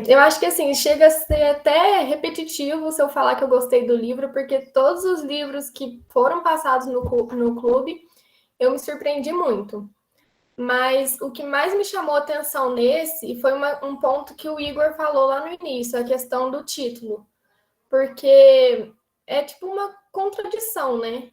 Eu acho que assim, chega a ser até repetitivo se eu falar que eu gostei do livro, porque todos os livros que foram passados no clube, eu me surpreendi muito. Mas o que mais me chamou a atenção nesse foi um ponto que o Igor falou lá no início, a questão do título. Porque é tipo uma contradição, né?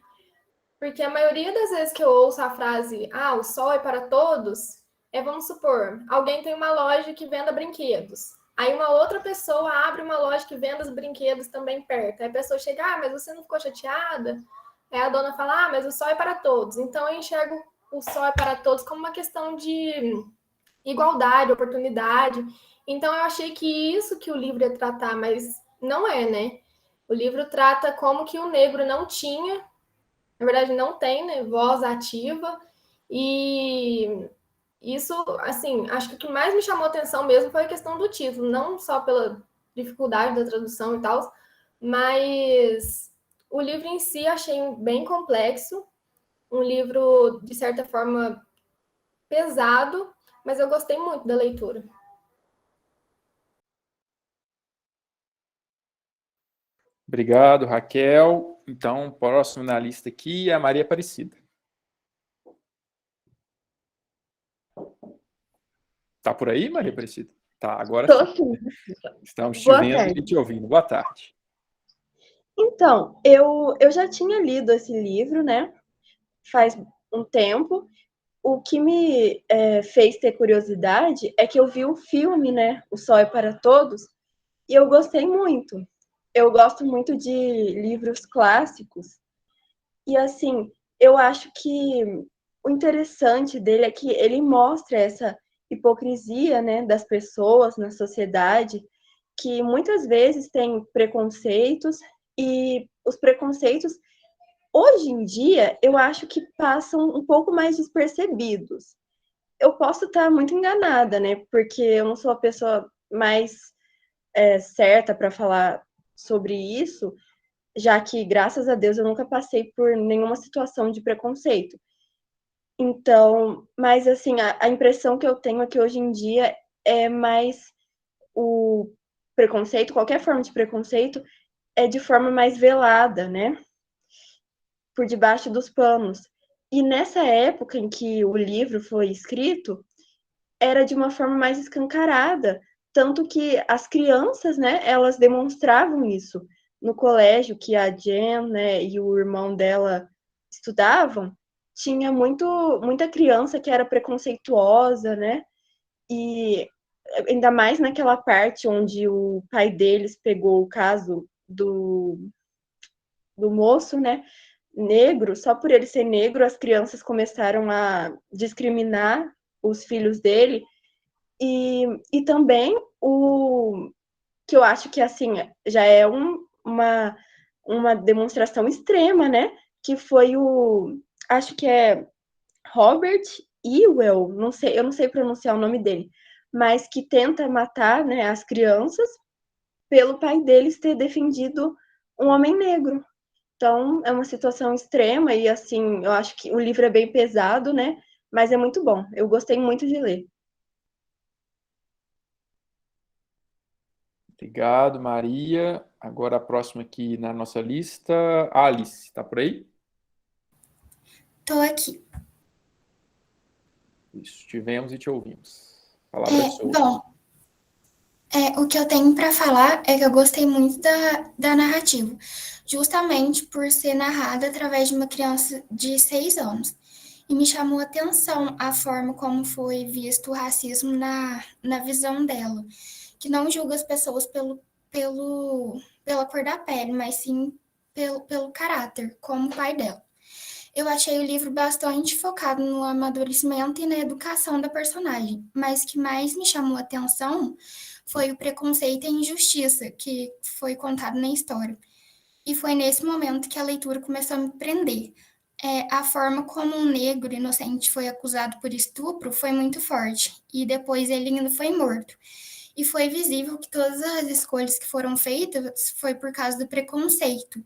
Porque a maioria das vezes que eu ouço a frase, o sol é para todos, vamos supor, alguém tem uma loja que venda brinquedos. Aí uma outra pessoa abre uma loja que vende os brinquedos também perto. Aí a pessoa chega, mas você não ficou chateada? Aí a dona fala, mas o sol é para todos. Então eu enxergo o sol é para todos como uma questão de igualdade, oportunidade. Então eu achei que isso que o livro ia tratar, mas não é, né? O livro trata como que o negro não tinha, na verdade não tem, né, voz ativa, e isso, assim, acho que o que mais me chamou atenção mesmo foi a questão do título, não só pela dificuldade da tradução e tal, mas o livro em si achei bem complexo, um livro, de certa forma, pesado, mas eu gostei muito da leitura. Obrigado, Raquel. Então, próximo na lista aqui é a Maria Aparecida. Tá por aí, Maria Aparecida? Tá, agora Tô sim. estamos te Boa vendo tarde. e te ouvindo. Boa tarde. Então, eu já tinha lido esse livro, né? Faz um tempo. O que me fez ter curiosidade é que eu vi o filme, né? O Sol é para Todos, e eu gostei muito. Eu gosto muito de livros clássicos. E, assim, eu acho que o interessante dele é que ele mostra essa hipocrisia, né, das pessoas na sociedade, que muitas vezes tem preconceitos, e os preconceitos, hoje em dia, eu acho que passam um pouco mais despercebidos. Eu posso estar muito enganada, né, porque eu não sou a pessoa mais certa para falar sobre isso, já que, graças a Deus, eu nunca passei por nenhuma situação de preconceito. Então, mas assim, a impressão que eu tenho é que hoje em dia é mais o preconceito, qualquer forma de preconceito, é de forma mais velada, né? Por debaixo dos panos. E nessa época em que o livro foi escrito, era de uma forma mais escancarada, tanto que as crianças, né, elas demonstravam isso no colégio que a Jen, né, e o irmão dela estudavam, tinha muita criança que era preconceituosa, né? E ainda mais naquela parte onde o pai deles pegou o caso do moço, né, negro, só por ele ser negro, as crianças começaram a discriminar os filhos dele. E também o que eu acho que assim já é uma demonstração extrema, né? Que foi acho que é Robert Ewell, não sei, eu não sei pronunciar o nome dele, mas que tenta matar, né, as crianças pelo pai deles ter defendido um homem negro. Então, é uma situação extrema e, assim, eu acho que o livro é bem pesado, né? Mas é muito bom. Eu gostei muito de ler. Obrigado, Maria. Agora a próxima aqui na nossa lista, Alice. Tá por aí? Tô aqui. Isso, te vemos e te ouvimos. A palavra é sua. Bom, o que eu tenho para falar é que eu gostei muito da narrativa, justamente por ser narrada através de uma criança de 6 anos. E me chamou a atenção a forma como foi visto o racismo na visão dela, que não julga as pessoas pela cor da pele, mas sim pelo caráter, como o pai dela. Eu achei o livro bastante focado no amadurecimento e na educação da personagem, mas o que mais me chamou a atenção foi o preconceito e a injustiça que foi contado na história. E foi nesse momento que a leitura começou a me prender. A forma como um negro inocente foi acusado por estupro foi muito forte, e depois ele ainda foi morto. E foi visível que todas as escolhas que foram feitas foi por causa do preconceito,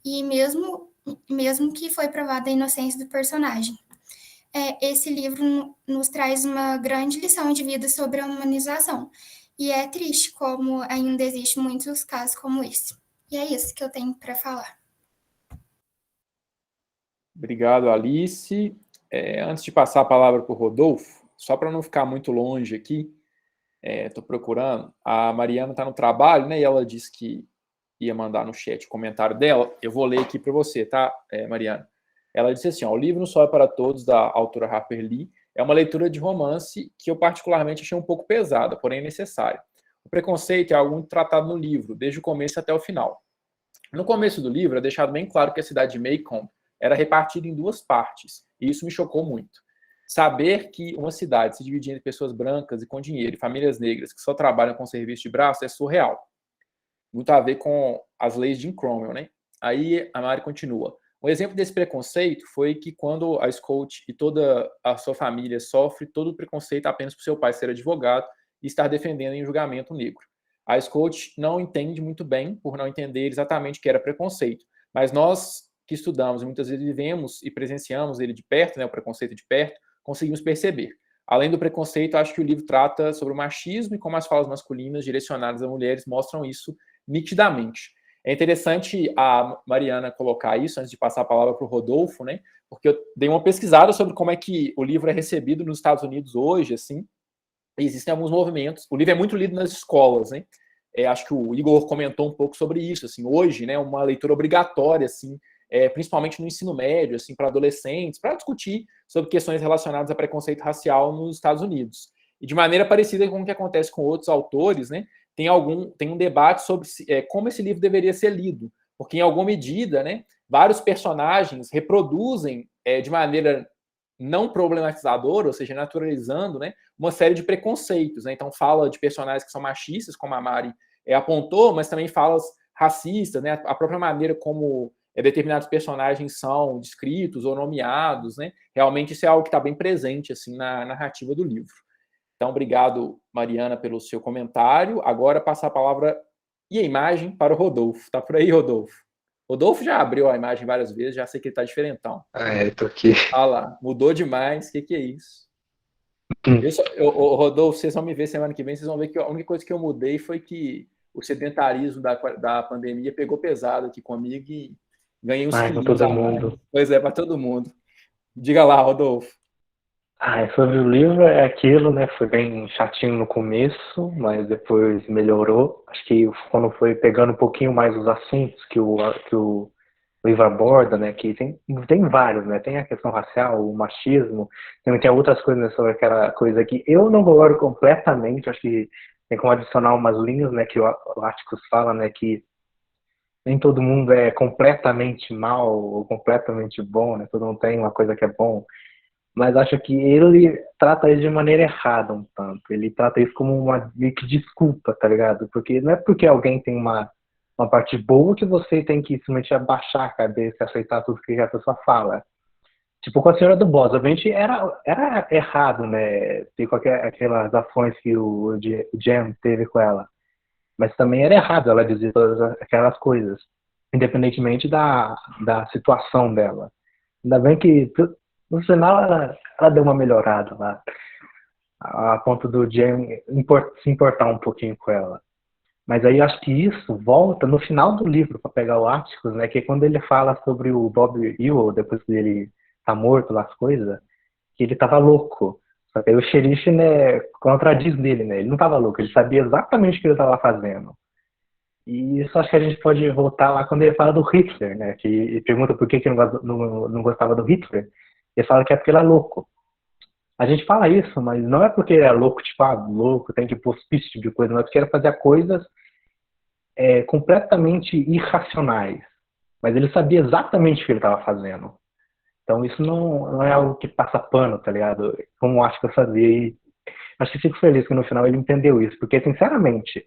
e mesmo que foi provada a inocência do personagem. Esse livro nos traz uma grande lição de vida sobre a humanização, e é triste como ainda existem muitos casos como esse. E é isso que eu tenho para falar. Obrigado, Alice. Antes de passar a palavra para o Rodolfo, só para não ficar muito longe aqui, estou procurando. A Mariana está no trabalho, né? E ela disse que ia mandar no chat o comentário dela. Eu vou ler aqui para você, tá, Mariana? Ela disse assim, ó, o livro Não Só é para Todos, da autora Harper Lee, é uma leitura de romance que eu particularmente achei um pouco pesada, porém necessária. O preconceito é algo muito tratado no livro, desde o começo até o final. No começo do livro é deixado bem claro que a cidade de Macomb era repartida em 2 partes, e isso me chocou muito. Saber que uma cidade se dividia entre pessoas brancas e com dinheiro e famílias negras que só trabalham com serviço de braço é surreal. Muito a ver com as leis de Jim Cromwell, né? Aí a Mari continua. Um exemplo desse preconceito foi que quando a Scout e toda a sua família sofre todo o preconceito apenas por seu pai ser advogado e estar defendendo em julgamento negro. A Scott não entende muito bem, por não entender exatamente o que era preconceito. Mas nós que estudamos, muitas vezes vivemos e presenciamos ele de perto, né, o preconceito de perto, conseguimos perceber. Além do preconceito, acho que o livro trata sobre o machismo e como as falas masculinas direcionadas a mulheres mostram isso nitidamente. É interessante a Mariana colocar isso, antes de passar a palavra para o Rodolfo, né, porque eu dei uma pesquisada sobre como é que o livro é recebido nos Estados Unidos hoje, assim. Existem alguns movimentos. O livro é muito lido nas escolas, né? Acho que o Igor comentou um pouco sobre isso. Assim, hoje, né, uma leitura obrigatória, assim, principalmente no ensino médio, assim, para adolescentes, para discutir sobre questões relacionadas a preconceito racial nos Estados Unidos. E de maneira parecida com o que acontece com outros autores, né? Tem um debate sobre como esse livro deveria ser lido, porque em alguma medida, né, vários personagens reproduzem de maneira não problematizadora, ou seja, naturalizando, né, uma série de preconceitos, né? Então fala de personagens que são machistas, como a Mari apontou, mas também fala racistas, né? A própria maneira como determinados personagens são descritos ou nomeados, né? Realmente isso é algo que está bem presente assim na narrativa do livro. Então, obrigado, Mariana, pelo seu comentário. Agora passar a palavra e a imagem para o Rodolfo. Tá por aí, Rodolfo? Rodolfo já abriu a imagem várias vezes, já sei que ele está diferentão. Tô aqui. Ah lá, mudou demais. O que é isso? Rodolfo, vocês vão me ver semana que vem, vocês vão ver que a única coisa que eu mudei foi que o sedentarismo da pandemia pegou pesado aqui comigo e ganhei uns quilinhos para todo mundo. Pois é, para todo mundo. Diga lá, Rodolfo. Sobre o livro é aquilo, né? Foi bem chatinho no começo, mas depois melhorou. Acho que quando foi pegando um pouquinho mais os assuntos que o livro aborda, né? Que tem vários, né? Tem a questão racial, o machismo, também tem outras coisas, né, sobre aquela coisa que eu não concordo completamente. Acho que tem como adicionar umas linhas, né? Que o Atticus fala, né? Que nem todo mundo é completamente mal ou completamente bom, né? Todo mundo tem uma coisa que é bom. Mas acho que ele trata isso de maneira errada um tanto. Ele trata isso como uma desculpa, tá ligado? Porque não é porque alguém tem uma parte boa que você tem que simplesmente abaixar a cabeça e aceitar tudo que a pessoa fala. Tipo, com a Senhora do Boss, obviamente era errado, né? Ter aquelas ações que o Jem teve com ela. Mas também era errado ela dizer todas aquelas coisas, independentemente da situação dela. Ainda bem que no final ela deu uma melhorada lá, a ponto do Jem se importar um pouquinho com ela. Mas aí acho que isso volta no final do livro para pegar o Atticus, né? Que é quando ele fala sobre o Bob Ewell, depois que ele tá morto lá, as coisas, que ele tava louco. Só que aí o xerife, né, contradiz dele, né? Ele não tava louco, ele sabia exatamente o que ele tava fazendo. E isso acho que a gente pode voltar lá quando ele fala do Hitler, né? Que ele pergunta por que não gostava do Hitler. Ele fala que é porque ele é louco. A gente fala isso, mas não é porque ele é louco, tipo, louco, tem que pôr esse tipo de coisa, não é porque ele fazia coisas completamente irracionais. Mas ele sabia exatamente o que ele estava fazendo. Então isso não é algo que passa pano, tá ligado? Como acho que eu sabia. E acho que fico feliz que no final ele entendeu isso, porque, sinceramente,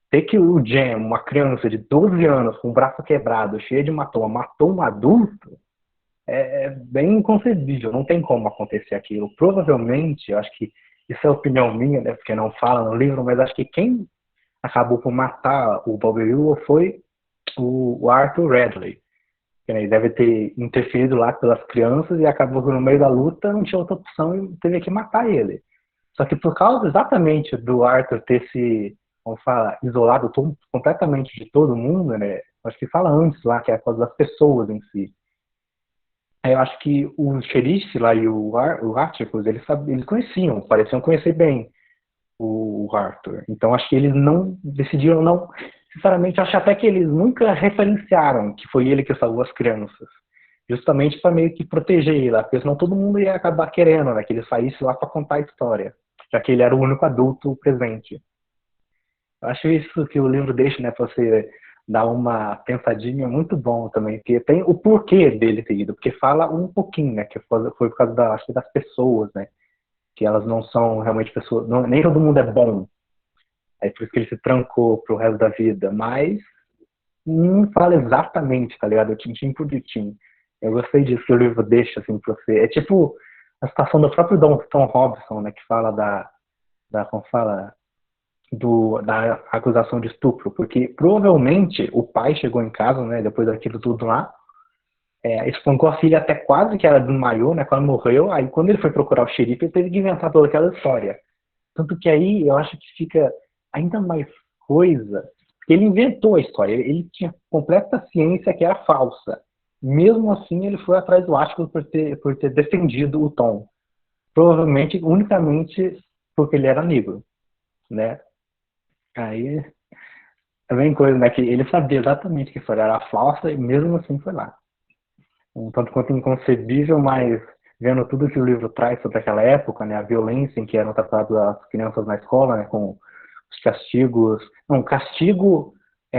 ter que o Jem, uma criança de 12 anos, com o braço quebrado, cheio de hematoma, matou um adulto, é bem inconcebível, não tem como acontecer aquilo. Provavelmente, eu acho que isso é opinião minha, né, porque não fala no livro, mas acho que quem acabou por matar o Bob Ewell foi o Arthur Radley. Ele deve ter interferido lá pelas crianças e acabou que no meio da luta não tinha outra opção e teve que matar ele. Só que por causa exatamente do Arthur ter se, vamos falar, isolado completamente de todo mundo, né, acho que fala antes lá, que é por causa das pessoas em si. Eu acho que o xerife lá e o Atticus, eles conheciam, pareciam conhecer bem o Arthur. Então acho que eles decidiram não, sinceramente, acho até que eles nunca referenciaram que foi ele que salvou as crianças. Justamente para meio que proteger ele lá, porque senão todo mundo ia acabar querendo, né, que ele saísse lá para contar a história, já que ele era o único adulto presente. Eu acho isso que o livro deixa, né, para você dar uma pensadinha muito bom também, porque tem o porquê dele ter ido, porque fala um pouquinho, né, que foi por causa acho que das pessoas, né, que elas não são realmente pessoas, nem todo mundo é bom, é por isso que ele se trancou pro resto da vida, mas não fala exatamente, tá ligado, tintim por tintim. Eu gostei disso que o livro deixa, assim, pra você, é tipo a situação do próprio Tom Robinson, né, que fala como fala, da acusação de estupro, porque provavelmente o pai chegou em casa, né, depois daquilo tudo lá, espancou a filha até quase que ela desmaiou, né, quando morreu. Aí quando ele foi procurar o xerife, ele teve que inventar toda aquela história. Tanto que aí eu acho que fica ainda mais coisa, porque ele inventou a história, ele tinha completa ciência que era falsa. Mesmo assim, ele foi atrás do Atticus por ter defendido o Tom. Provavelmente, unicamente porque ele era negro, né? Aí, vem coisa, né, que ele sabia exatamente que a história era falsa e mesmo assim foi lá. Um tanto quanto inconcebível, mas vendo tudo que o livro traz sobre aquela época, né, a violência em que eram tratadas as crianças na escola, né, com os castigos, não, castigo,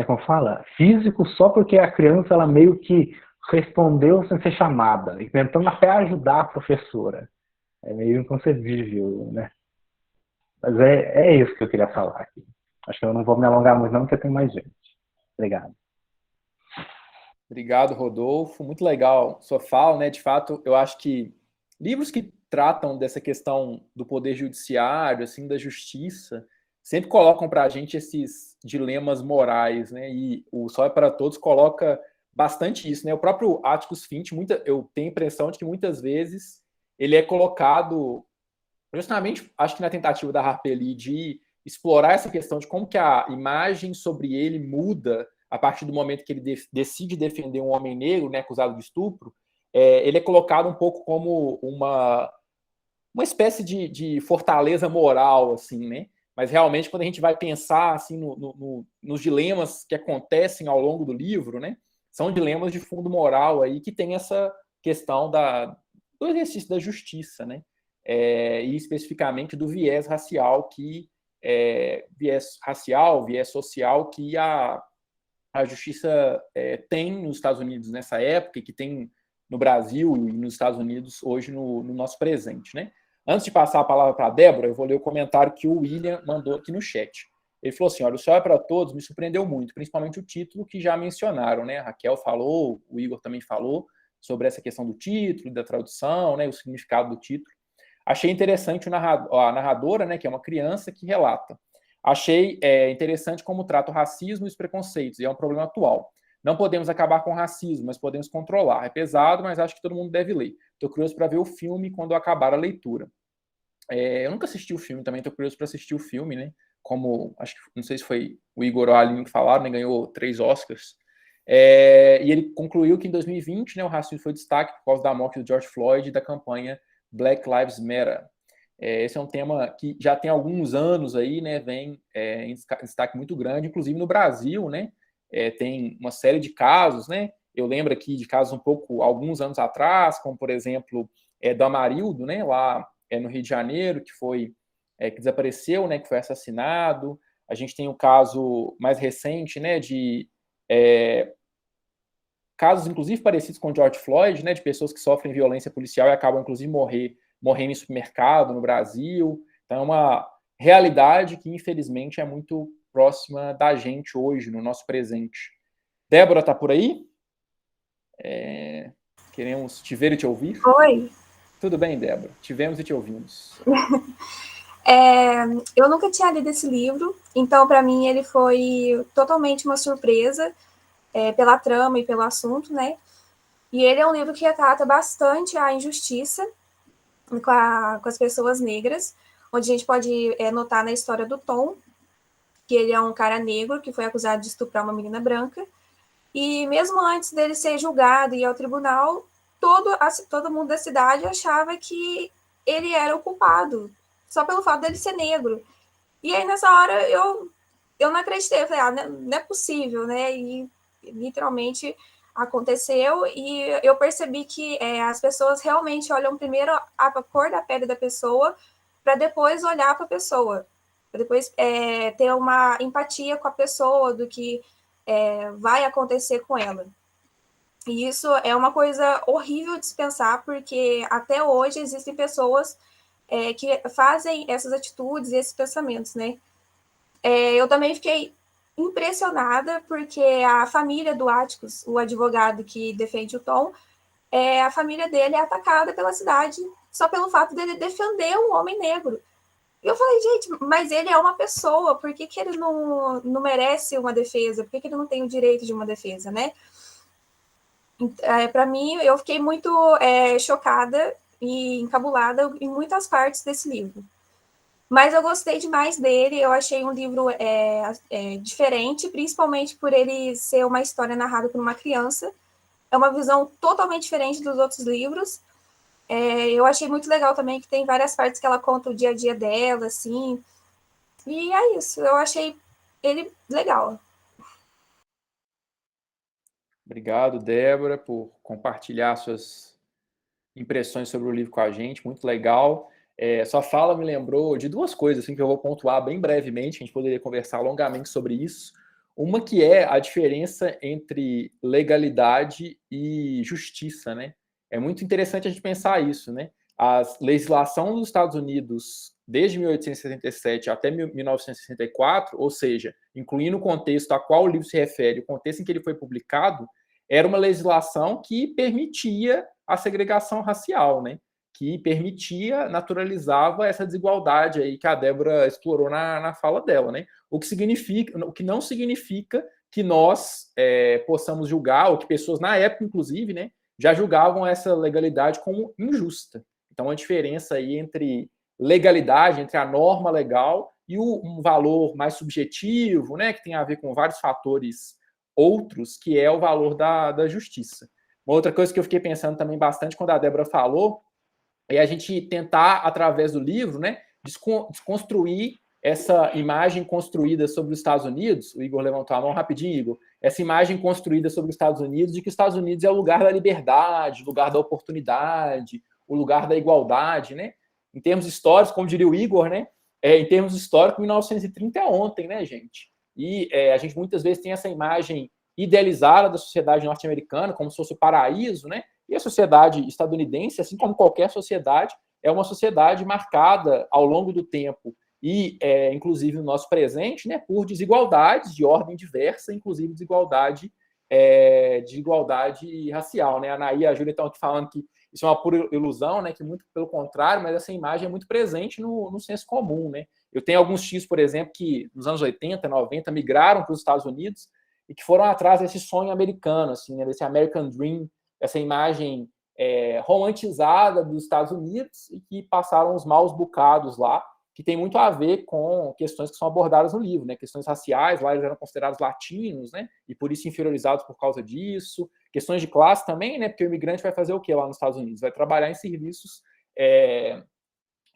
como fala, físico, só porque a criança, ela meio que respondeu sem ser chamada, e tentando até ajudar a professora. É meio inconcebível, né? Mas é isso que eu queria falar aqui. Acho que eu não vou me alongar muito não, porque tem mais gente. Obrigado. Obrigado, Rodolfo. Muito legal sua fala, né? De fato, eu acho que livros que tratam dessa questão do poder judiciário, assim, da justiça, sempre colocam para a gente esses dilemas morais, né? E o Sol é para Todos coloca bastante isso, né? O próprio Atticus Finch, eu tenho a impressão de que muitas vezes ele é colocado, justamente, acho que na tentativa da Harper Lee de explorar essa questão de como que a imagem sobre ele muda a partir do momento que ele decide defender um homem negro, né, acusado de estupro. Ele é colocado um pouco como uma espécie de fortaleza moral, assim, né? Mas realmente, quando a gente vai pensar assim nos dilemas que acontecem ao longo do livro, né, são dilemas de fundo moral aí que tem essa questão do exercício da justiça, né? E especificamente do viés racial viés social que a justiça tem nos Estados Unidos nessa época e que tem no Brasil e nos Estados Unidos hoje no nosso presente, né? Antes de passar a palavra para a Débora, eu vou ler o comentário que o William mandou aqui no chat. Ele falou assim, olha, O Sol é para Todos me surpreendeu muito, principalmente o título que já mencionaram, né? A Raquel falou, o Igor também falou sobre essa questão do título, da tradução, né? O significado do título. Achei interessante a narradora, né? Que é uma criança que relata. Achei interessante como trata o racismo e os preconceitos, e é um problema atual. Não podemos acabar com o racismo, mas podemos controlar. É pesado, mas acho que todo mundo deve ler. Estou curioso para ver o filme quando acabar a leitura. Eu nunca assisti o filme também, estou curioso para assistir o filme, né? Como, acho que, não sei se foi o Igor ou a Aline que falaram, né? Ganhou 3 Oscars. E ele concluiu que em 2020, né, o racismo foi destaque por causa da morte do George Floyd e da campanha Black Lives Matter. Esse é um tema que já tem alguns anos aí, né, vem em destaque muito grande, inclusive no Brasil, né, tem uma série de casos, né, eu lembro aqui de casos alguns anos atrás, como por exemplo, do Amarildo, né, lá no Rio de Janeiro, que desapareceu, né, que foi assassinado. A gente tem um caso mais recente, né, de casos inclusive parecidos com George Floyd, né, de pessoas que sofrem violência policial e acabam inclusive morrendo em supermercado no Brasil. Então, é uma realidade que, infelizmente, é muito próxima da gente hoje, no nosso presente. Débora, está por aí? Queremos te ver e te ouvir. Oi. Tudo bem, Débora? Te vemos e te ouvimos. Eu nunca tinha lido esse livro, então, para mim, ele foi totalmente uma surpresa pela trama e pelo assunto, né? E ele é um livro que retrata bastante a injustiça com as pessoas negras, onde a gente pode notar na história do Tom, que ele é um cara negro que foi acusado de estuprar uma menina branca, e mesmo antes dele ser julgado e ir ao tribunal, todo mundo da cidade achava que ele era o culpado, só pelo fato dele ser negro. E aí, nessa hora, eu não acreditei, eu falei, não é possível, né? E literalmente aconteceu, e eu percebi que as pessoas realmente olham primeiro a cor da pele da pessoa, para depois olhar para a pessoa, para depois ter uma empatia com a pessoa do que vai acontecer com ela. E isso é uma coisa horrível de se pensar, porque até hoje existem pessoas que fazem essas atitudes e esses pensamentos, né? Eu também fiquei impressionada, porque a família do Atticus, o advogado que defende o Tom, a família dele é atacada pela cidade só pelo fato dele defender um homem negro. Eu falei, gente, mas ele é uma pessoa, por que ele não merece uma defesa? Por que ele não tem o direito de uma defesa, né? Para mim, eu fiquei muito chocada e encabulada em muitas partes desse livro. Mas eu gostei demais dele, eu achei um livro diferente, principalmente por ele ser uma história narrada por uma criança. É uma visão totalmente diferente dos outros livros. Eu achei muito legal também que tem várias partes que ela conta o dia a dia dela, assim. E é isso, eu achei ele legal. Obrigado, Débora, por compartilhar suas impressões sobre o livro com a gente, muito legal. Sua fala me lembrou de duas coisas assim, que eu vou pontuar bem brevemente, que a gente poderia conversar longamente sobre isso. Uma que é a diferença entre legalidade e justiça, né? É muito interessante a gente pensar isso, né? A legislação dos Estados Unidos, desde 1867 até 1964, ou seja, incluindo o contexto a qual o livro se refere, o contexto em que ele foi publicado, era uma legislação que permitia a segregação racial, né? Que permitia, naturalizava essa desigualdade aí que a Débora explorou na fala dela, né? O que não significa que nós possamos julgar, ou que pessoas na época, inclusive, né, já julgavam essa legalidade como injusta. Então, a diferença aí entre legalidade, entre a norma legal e um valor mais subjetivo, né, que tem a ver com vários fatores outros, que é o valor da justiça. Uma outra coisa que eu fiquei pensando também bastante quando a Débora falou é a gente tentar, através do livro, né, desconstruir essa imagem construída sobre os Estados Unidos. O Igor levantou a mão rapidinho, Igor. Essa imagem construída sobre os Estados Unidos, de que os Estados Unidos é o lugar da liberdade, o lugar da oportunidade, o lugar da igualdade, né? Em termos históricos, como diria o Igor, né? Em termos históricos, 1930 é ontem, né, gente? E a gente muitas vezes tem essa imagem idealizada da sociedade norte-americana como se fosse o paraíso, né? E a sociedade estadunidense, assim como qualquer sociedade, é uma sociedade marcada ao longo do tempo e, inclusive, no nosso presente, né, por desigualdades de ordem diversa, inclusive desigualdade racial. Né? A Anaí e a Júlia estão aqui falando que isso é uma pura ilusão, né, que muito pelo contrário, mas essa imagem é muito presente no senso comum. Né? Eu tenho alguns tios, por exemplo, que nos anos 80, 90 migraram para os Estados Unidos e que foram atrás desse sonho americano, assim, né, desse American Dream, essa imagem romantizada dos Estados Unidos e que passaram os maus bocados lá, que tem muito a ver com questões que são abordadas no livro, né? Questões raciais, lá eles eram considerados latinos, né? E por isso inferiorizados por causa disso. Questões de classe também, né? Porque o imigrante vai fazer o quê lá nos Estados Unidos? Vai trabalhar em serviços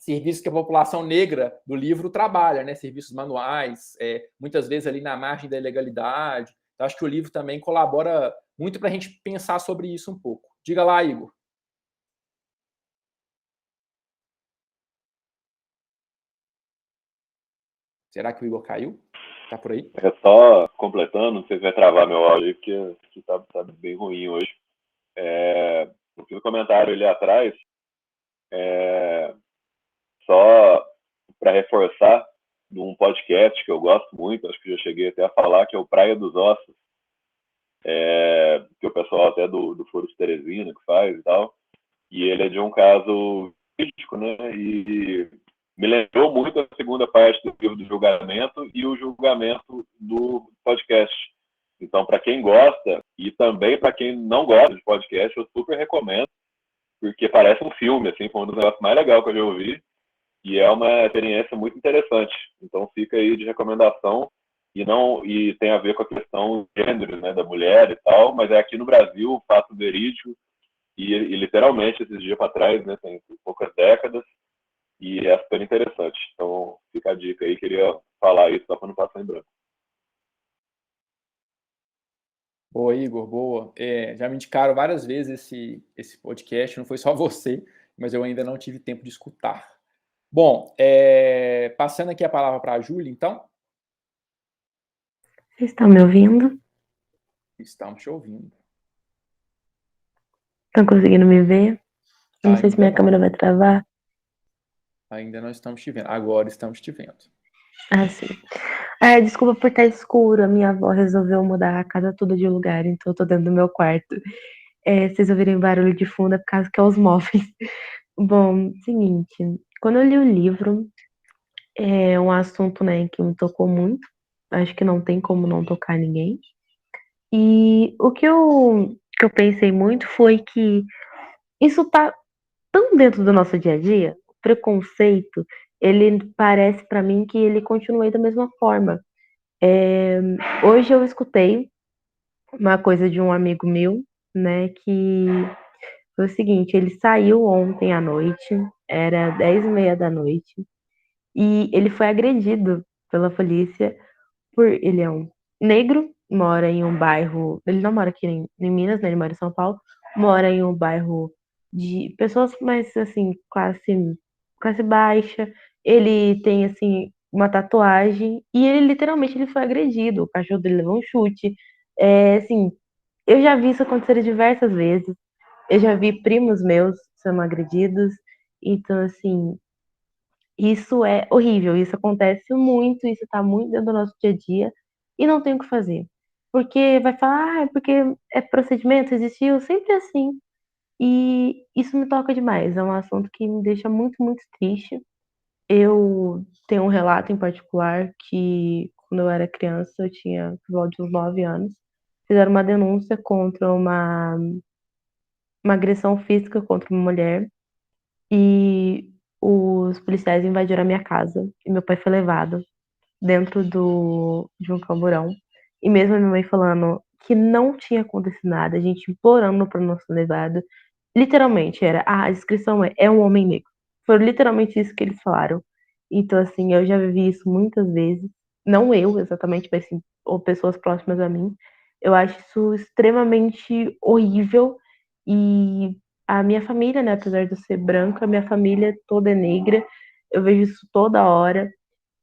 que a população negra do livro trabalha, né? Serviços manuais, muitas vezes ali na margem da ilegalidade. Então, acho que o livro também colabora muito para a gente pensar sobre isso um pouco. Diga lá, Igor. Será que o Igor caiu? Tá por aí? Só completando, não sei se vai travar meu áudio aí, porque tá bem ruim hoje. Eu fiz um comentário ali atrás, só para reforçar, de um podcast que eu gosto muito, acho que já cheguei até a falar, que é o Praia dos Ossos, que o pessoal até do Foro de Teresina que faz e tal, e ele é de um caso crítico, né, e me lembrou muito a segunda parte do livro do julgamento e o julgamento do podcast. Então, para quem gosta e também para quem não gosta de podcast, eu super recomendo, porque parece um filme, assim, foi um dos negócios mais legais que eu já ouvi, e é uma experiência muito interessante. Então, fica aí de recomendação, e tem a ver com a questão do gênero, né, da mulher e tal, mas é aqui no Brasil, fato verídico, e literalmente, esses dias para trás, né, tem poucas décadas, e é super interessante. Então, fica a dica aí, queria falar isso só para não passar em branco. Boa, Igor, boa. Já me indicaram várias vezes esse podcast, não foi só você, mas eu ainda não tive tempo de escutar. Bom, passando aqui a palavra para a Júlia, então. Vocês estão me ouvindo? Estamos te ouvindo. Estão conseguindo me ver? Eu não sei se minha câmera vai travar. Ainda não estamos te vendo. Agora estamos te vendo. Ah, sim. Desculpa por estar escuro. A minha avó resolveu mudar a casa toda de lugar, então eu tô dentro do meu quarto. Vocês ouvirem barulho de fundo é por causa que é os móveis. Bom, seguinte. Quando eu li o livro, É um assunto, né, que me tocou muito. Acho que não tem como não tocar ninguém. E o que eu pensei muito foi que isso tá tão dentro do nosso dia a dia, o preconceito, ele parece para mim que ele continua aí da mesma forma. Hoje eu escutei uma coisa de um amigo meu, né, que foi o seguinte, ele saiu ontem à noite, era 10:30 da noite, e ele foi agredido pela polícia ele é um negro, mora em um bairro, ele não mora aqui em Minas, né, ele mora em São Paulo, mora em um bairro de pessoas mais, assim, classe baixa, ele tem, assim, uma tatuagem, e ele literalmente ele foi agredido, o cachorro dele levou um chute, assim, eu já vi isso acontecer diversas vezes, eu já vi primos meus sendo agredidos, então, assim, isso é horrível, isso acontece muito, isso tá muito dentro do nosso dia a dia e não tem o que fazer. Porque vai falar, ah, é porque é procedimento, existiu, sempre assim. E isso me toca demais, é um assunto que me deixa muito, muito triste. Eu tenho um relato em particular que quando eu era criança, eu tinha por volta de uns 9 anos, fizeram uma denúncia contra uma agressão física contra uma mulher e os policiais invadiram a minha casa e meu pai foi levado dentro de um camburão. E mesmo a minha mãe falando que não tinha acontecido nada, a gente implorando para não ser levado. Literalmente era, a descrição é um homem negro. Foi literalmente isso que eles falaram. Então, assim, eu já vivi isso muitas vezes. Não eu exatamente, mas sim, ou pessoas próximas a mim. Eu acho isso extremamente horrível. E a minha família, né, apesar de eu ser branca, a minha família toda é negra. Eu vejo isso toda hora.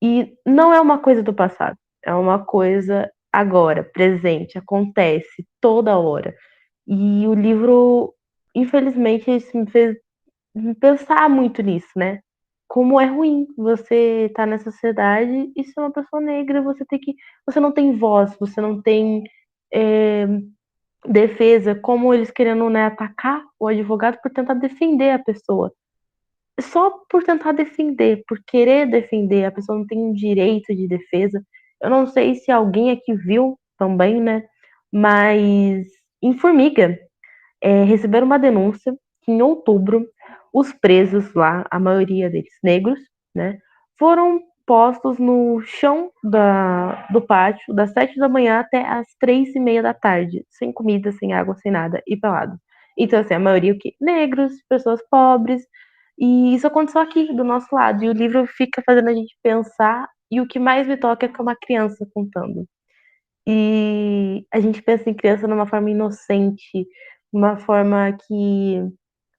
E não é uma coisa do passado, é uma coisa agora, presente, acontece toda hora. E o livro, infelizmente, isso me fez pensar muito nisso, né? Como é ruim você estar nessa sociedade e ser uma pessoa negra, você não tem voz, você não tem é, defesa, como eles querendo, né, atacar o advogado por tentar defender a pessoa só por tentar defender, por querer defender, a pessoa não tem um direito de defesa. Eu não sei se alguém aqui viu também, né? Mas em Formiga, receberam uma denúncia que em outubro os presos lá, a maioria deles negros, né, foram postos no chão do pátio das 7 da manhã até as 3:30 da tarde, sem comida, sem água, sem nada e pelados. Então, assim, a maioria o quê? Negros, pessoas pobres, e isso aconteceu aqui do nosso lado. E o livro fica fazendo a gente pensar, e o que mais me toca é que é uma criança contando. E a gente pensa em criança numa forma inocente, uma forma que,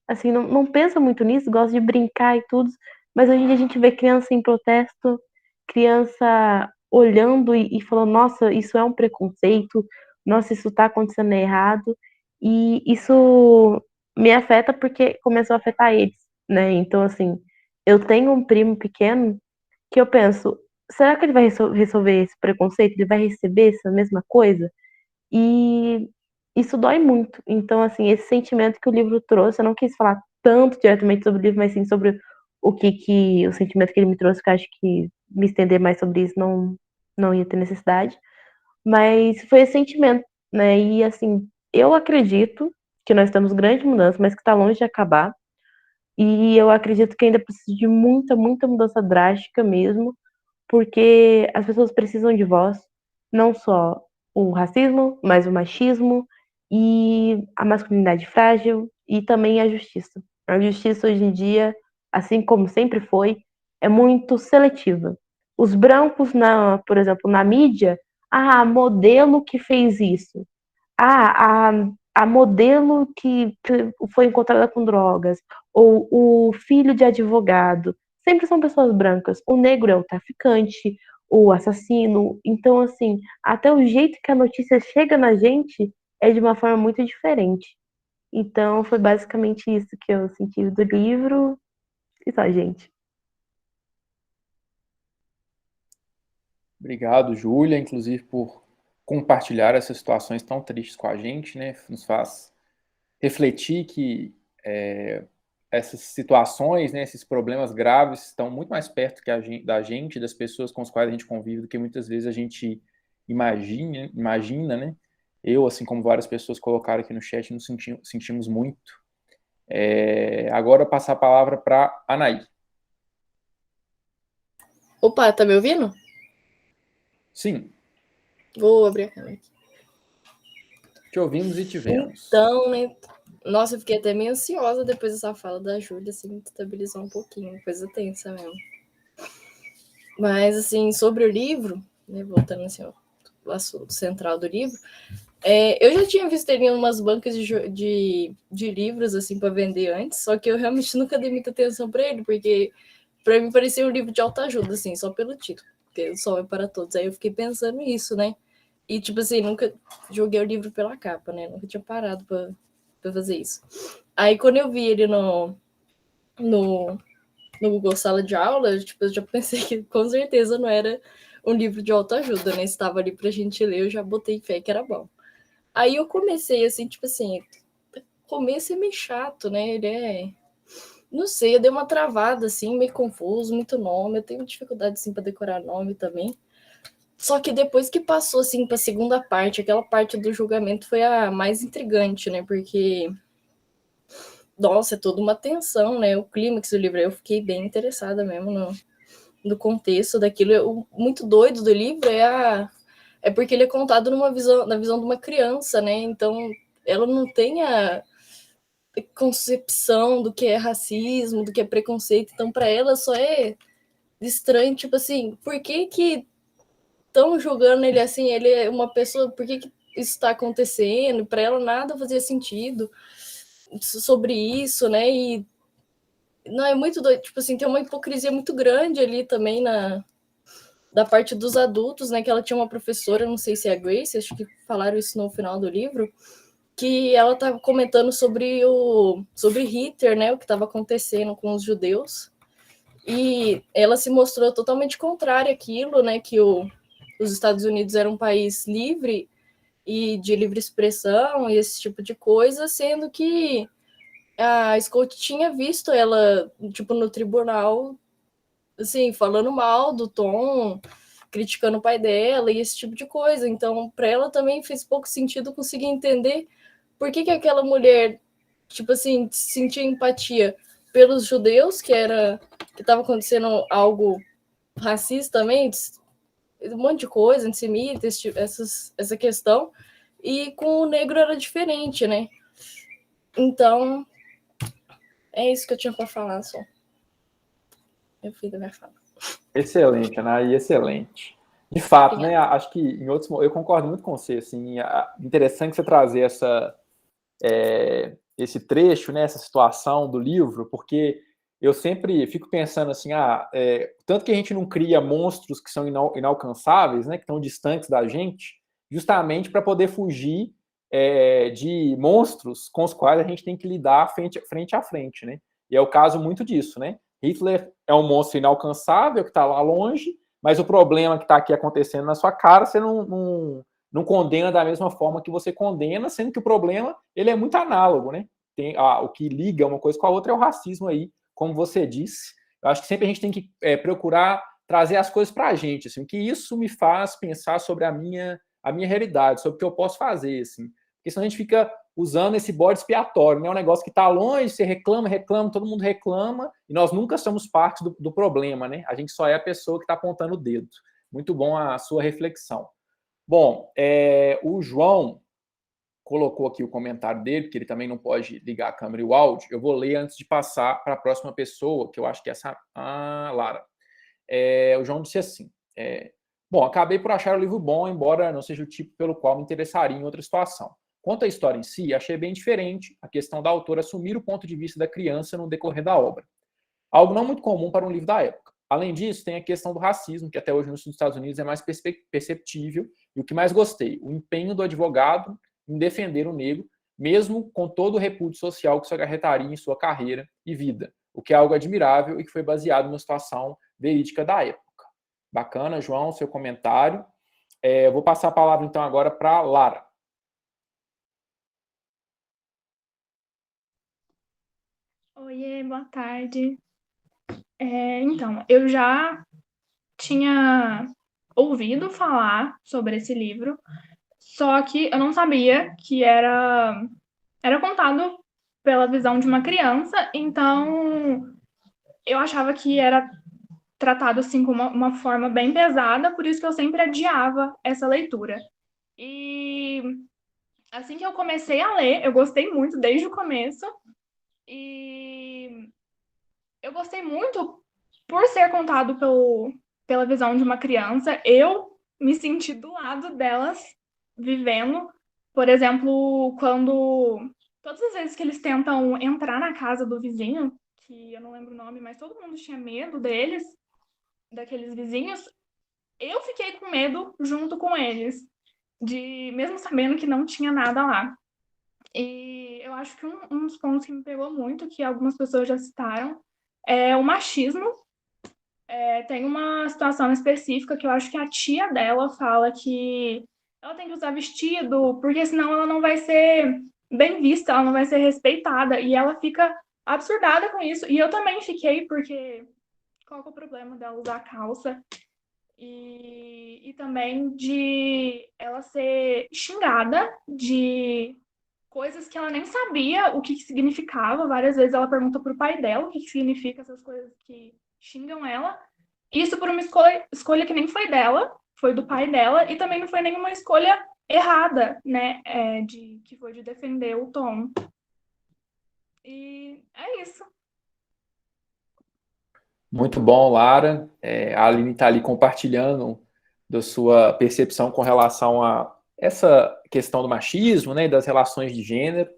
assim, não pensa muito nisso, gosta de brincar e tudo, mas hoje em dia a gente vê criança em protesto, criança olhando e falando, nossa, isso é um preconceito, nossa, isso tá acontecendo errado, e isso me afeta porque começou a afetar eles, né? Então, assim, eu tenho um primo pequeno que eu penso, será que ele vai resolver esse preconceito? Ele vai receber essa mesma coisa? E isso dói muito. Então, assim, esse sentimento que o livro trouxe, eu não quis falar tanto diretamente sobre o livro, mas sim sobre o sentimento que ele me trouxe, que eu acho que me estender mais sobre isso não ia ter necessidade. Mas foi esse sentimento, né? E, assim, eu acredito que nós temos grande mudança, mas que está longe de acabar. E eu acredito que ainda precisa de muita, muita mudança drástica mesmo, porque as pessoas precisam de voz, não só o racismo, mas o machismo e a masculinidade frágil e também a justiça. A justiça hoje em dia, assim como sempre foi, é muito seletiva. Os brancos, por exemplo, na mídia, modelo que fez isso. Ah, a modelo que foi encontrada com drogas, ou o filho de advogado, sempre são pessoas brancas. O negro é o traficante, o assassino. Então, assim, até o jeito que a notícia chega na gente é de uma forma muito diferente. Então, foi basicamente isso que eu senti do livro. E só, gente. Obrigado, Júlia, inclusive, por compartilhar essas situações tão tristes com a gente, né? Nos faz refletir que essas situações, né, esses problemas graves estão muito mais perto da gente, das pessoas com as quais a gente convive, do que muitas vezes a gente imagina, né? Eu, assim como várias pessoas colocaram aqui no chat, nos sentimos muito. Agora passar a palavra para Anaí. Opa, tá me ouvindo? Sim. Vou abrir a câmera aqui. Te ouvimos e te vemos. Então, né? Nossa, eu fiquei até meio ansiosa depois dessa fala da Júlia, assim, estabilizou um pouquinho, coisa tensa mesmo. Mas, assim, sobre o livro, né, voltando assim, ao assunto central do livro, eu já tinha visto ele em umas bancas de livros, assim, para vender antes, só que eu realmente nunca dei muita atenção para ele, porque para mim parecia um livro de autoajuda, assim, só pelo título, porque o Sol é para Todos. Aí eu fiquei pensando nisso, né? E, tipo assim, nunca joguei o livro pela capa, né? Nunca tinha parado para fazer isso. Aí, quando eu vi ele no Google Sala de Aula, tipo, eu já pensei que com certeza não era um livro de autoajuda, né? Estava ali pra gente ler, eu já botei fé que era bom. Aí eu comecei, assim, tipo assim, começo é meio chato, né? Ele não sei, eu dei uma travada, assim, meio confuso, muito nome, eu tenho dificuldade, assim, para decorar nome também. Só que depois que passou, assim, para a segunda parte, aquela parte do julgamento foi a mais intrigante, né? Porque, nossa, é toda uma tensão, né? O clímax do livro, eu fiquei bem interessada mesmo no contexto daquilo. O muito doido do livro é porque ele é contado na visão de uma criança, né? Então, ela não tem a concepção do que é racismo, do que é preconceito. Então, para ela, só é estranho, tipo assim, por que estão julgando ele assim? Ele é uma pessoa, por que isso está acontecendo? Para ela, nada fazia sentido sobre isso, né? E não, é muito doido, tipo assim, tem uma hipocrisia muito grande ali também da parte dos adultos, né? Que ela tinha uma professora, não sei se é a Grace, acho que falaram isso no final do livro, que ela estava comentando sobre Hitler, né? O que estava acontecendo com os judeus. E ela se mostrou totalmente contrária àquilo, né? Que os Estados Unidos era um país livre e de livre expressão e esse tipo de coisa, sendo que a Scott tinha visto ela, tipo, no tribunal, assim, falando mal do Tom, criticando o pai dela e esse tipo de coisa. Então, para ela também fez pouco sentido conseguir entender por que aquela mulher, tipo assim, sentia empatia pelos judeus, que estava acontecendo algo racista também, um monte de coisa, antissemita, essa questão, e com o negro era diferente, né? Então, é isso que eu tinha para falar só. Meu filho vai falar. Excelente, Anaí, excelente. De fato, né? Acho que em outros, eu concordo muito com você. Assim, interessante você trazer esse trecho, né? Essa situação do livro, porque eu sempre fico pensando assim, tanto que a gente não cria monstros que são inalcançáveis, né? Que estão distantes da gente, justamente para poder fugir de monstros com os quais a gente tem que lidar frente a frente, né? E é o caso muito disso, né? Hitler é um monstro inalcançável que está lá longe, mas o problema que está aqui acontecendo na sua cara, você não condena da mesma forma que você condena, sendo que o problema ele é muito análogo, né? O que liga uma coisa com a outra é o racismo aí, como você disse. Eu acho que sempre a gente tem que procurar trazer as coisas para a gente, assim, que isso me faz pensar sobre a minha realidade, sobre o que eu posso fazer, assim. Porque senão a gente fica usando esse bode expiatório, né? Um negócio que está longe, você reclama, todo mundo reclama, e nós nunca somos parte do problema, né? A gente só é a pessoa que está apontando o dedo. Muito bom a sua reflexão. Bom, o João colocou aqui o comentário dele, que ele também não pode ligar a câmera e o áudio. Eu vou ler antes de passar para a próxima pessoa, que eu acho que é essa, a Lara. O João disse assim, bom, acabei por achar o livro bom, embora não seja o tipo pelo qual me interessaria em outra situação. Quanto à história em si, achei bem diferente a questão da autora assumir o ponto de vista da criança no decorrer da obra. Algo não muito comum para um livro da época. Além disso, tem a questão do racismo, que até hoje nos Estados Unidos é mais perceptível, e o que mais gostei, o empenho do advogado em defender o negro, mesmo com todo o repúdio social que isso acarretaria em sua carreira e vida, o que é algo admirável e que foi baseado numa situação verídica da época. Bacana, João, seu comentário. Eu vou passar a palavra, então, agora para Lara. Oiê, boa tarde. Então, eu já tinha ouvido falar sobre esse livro, só que eu não sabia que era contado pela visão de uma criança, então eu achava que era tratado assim com uma forma bem pesada, por isso que eu sempre adiava essa leitura. E assim que eu comecei a ler, eu gostei muito desde o começo, e eu gostei muito por ser contado pela visão de uma criança. Eu me senti do lado delas, vivendo. Por exemplo, quando todas as vezes que eles tentam entrar na casa do vizinho, que eu não lembro o nome, mas todo mundo tinha medo deles, daqueles vizinhos, eu fiquei com medo junto com eles, de mesmo sabendo que não tinha nada lá. E eu acho que um dos pontos que me pegou muito, que algumas pessoas já citaram, é o machismo. Tem uma situação específica que eu acho que a tia dela fala que ela tem que usar vestido, porque senão ela não vai ser bem vista, ela não vai ser respeitada, e ela fica absurdada com isso. E eu também fiquei, porque qual que é o problema dela usar calça? E também de ela ser xingada de coisas que ela nem sabia o que significava. Várias vezes ela pergunta pro pai dela o que significa essas coisas que xingam ela. Isso por uma escolha que nem foi dela, foi do pai dela, e também não foi nenhuma escolha errada, né? Que foi de defender o Tom. E é isso. Muito bom, Lara. A Aline está ali compartilhando da sua percepção com relação a essa questão do machismo, né, e das relações de gênero.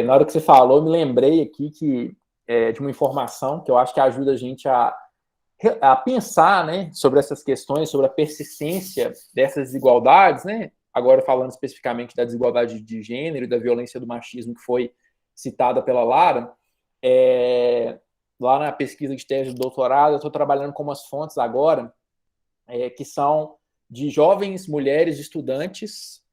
Na hora que você falou, eu me lembrei aqui de uma informação que eu acho que ajuda a gente a pensar, né, sobre essas questões, sobre a persistência dessas desigualdades, né? Agora falando especificamente da desigualdade de gênero e da violência do machismo que foi citada pela Lara. Lá na pesquisa de tese de doutorado, eu estou trabalhando com umas fontes agora que são de jovens mulheres estudantes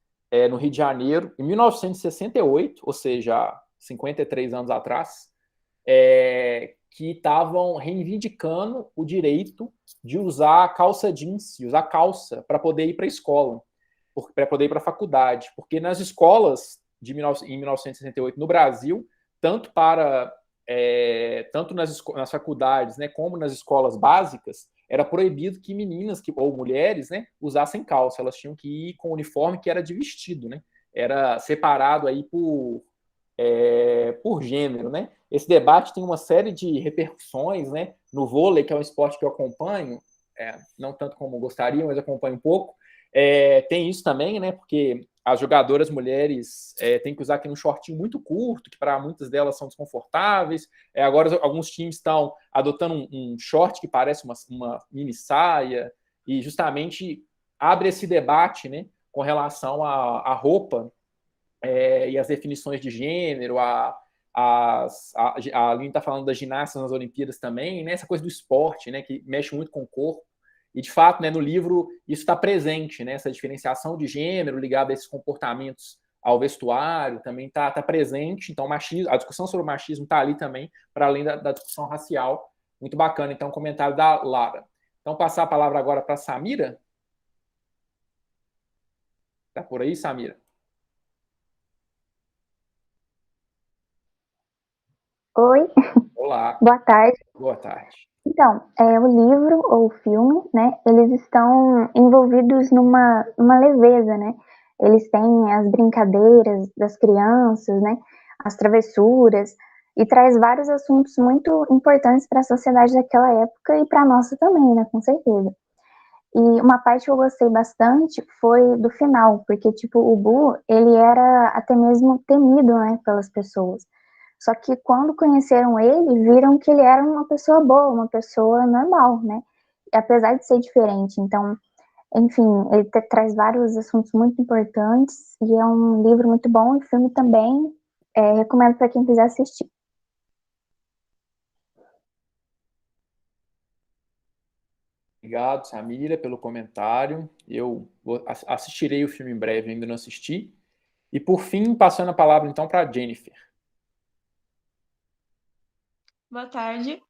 no Rio de Janeiro, em 1968, ou seja, 53 anos atrás, que estavam reivindicando o direito de usar calça jeans, de usar calça para poder ir para a escola, para poder ir para a faculdade, porque nas escolas em 1968 no Brasil, tanto nas faculdades, né, como nas escolas básicas, era proibido que meninas ou mulheres, né, usassem calça. Elas tinham que ir com o uniforme que era de vestido, né? Era separado aí por gênero, né? Esse debate tem uma série de repercussões, né? No vôlei, que é um esporte que eu acompanho, não tanto como gostaria, mas acompanho um pouco. Tem isso também, né? Porque as jogadoras mulheres têm que usar aqui um shortinho muito curto, que para muitas delas são desconfortáveis. Agora, alguns times estão adotando um short que parece uma mini saia, e justamente abre esse debate, né, com relação à roupa e as definições de gênero. A Aline está falando das ginastas nas Olimpíadas também, né, essa coisa do esporte, né, que mexe muito com o corpo. E, de fato, né, no livro isso está presente, né, essa diferenciação de gênero ligada a esses comportamentos ao vestuário também está presente. Então, a discussão sobre o machismo está ali também, para além da discussão racial. Muito bacana, então, o comentário da Lara. Então, passar a palavra agora para a Samira. Está por aí, Samira? Oi. Olá. Boa tarde. Boa tarde. Então, o livro ou o filme, né, eles estão envolvidos numa leveza, né? Eles têm as brincadeiras das crianças, né, as travessuras, e traz vários assuntos muito importantes para a sociedade daquela época e para a nossa também, né, com certeza. E uma parte que eu gostei bastante foi do final, porque, tipo, o Boo, ele era até mesmo temido, né, pelas pessoas. Só que quando conheceram ele, viram que ele era uma pessoa boa, uma pessoa normal, né? Apesar de ser diferente. Então, enfim, ele traz vários assuntos muito importantes e é um livro muito bom. E o filme também recomendo para quem quiser assistir. Obrigado, Samira, pelo comentário. Eu assistirei o filme em breve, ainda não assisti. E, por fim, passando a palavra, então, para a Jennifer. Boa tarde.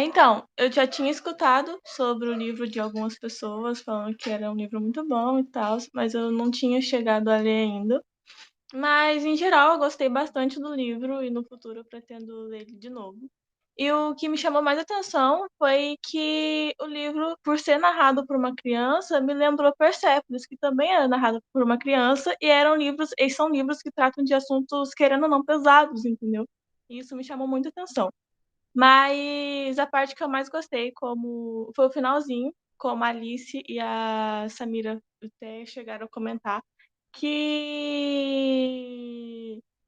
Então, eu já tinha escutado sobre o livro de algumas pessoas falando que era um livro muito bom e tal, mas eu não tinha chegado a ler ainda. Mas, em geral, eu gostei bastante do livro e no futuro eu pretendo ler ele de novo. E o que me chamou mais atenção foi que o livro, por ser narrado por uma criança, me lembrou Persépolis, que também era narrado por uma criança, e eles são livros que tratam de assuntos, querendo ou não, pesados, entendeu? E isso me chamou muita atenção. Mas a parte que eu mais gostei foi o finalzinho, como a Alice e a Samira até chegaram a comentar, que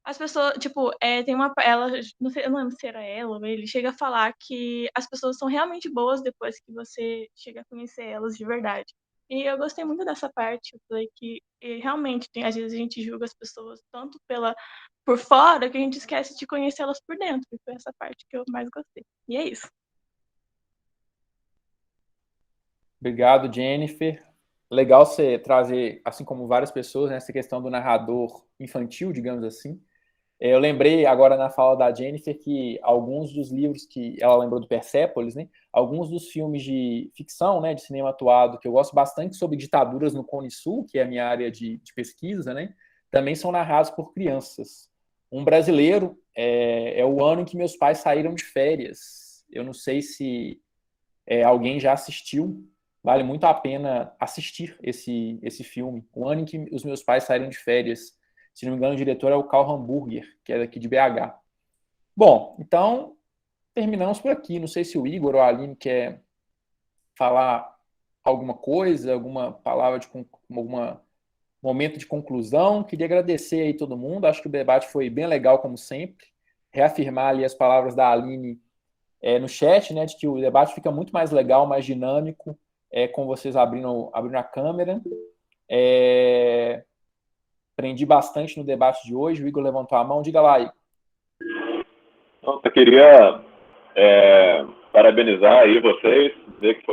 as pessoas, tipo, tem ela, não sei, eu não lembro se era ela ou ele, chega a falar que as pessoas são realmente boas depois que você chega a conhecer elas de verdade. E eu gostei muito dessa parte, eu falei que realmente, às vezes a gente julga as pessoas tanto por fora que a gente esquece de conhecê-las por dentro. E foi essa parte que eu mais gostei. E é isso. Obrigado, Jennifer. Legal você trazer, assim como várias pessoas, né, essa questão do narrador infantil, digamos assim. Eu lembrei agora na fala da Jennifer que alguns dos livros que ela lembrou do Persépolis, né, alguns dos filmes de ficção, né, de cinema atuado, que eu gosto bastante sobre ditaduras no Cone Sul, que é a minha área de pesquisa, né, também são narrados por crianças. Um brasileiro é o ano em que meus pais saíram de férias. Eu não sei se alguém já assistiu. Vale muito a pena assistir esse filme. O ano em que os meus pais saíram de férias. Se não me engano, o diretor é o Karl Hamburger, que é daqui de BH. Bom, então, terminamos por aqui. Não sei se o Igor ou a Aline quer falar alguma coisa, alguma palavra, algum momento de conclusão. Queria agradecer aí todo mundo. Acho que o debate foi bem legal, como sempre. Reafirmar ali as palavras da Aline no chat, né, de que o debate fica muito mais legal, mais dinâmico, com vocês abrindo a câmera. Aprendi bastante no debate de hoje. O Igor levantou a mão. Diga lá, Igor. Eu queria parabenizar aí vocês, dizer que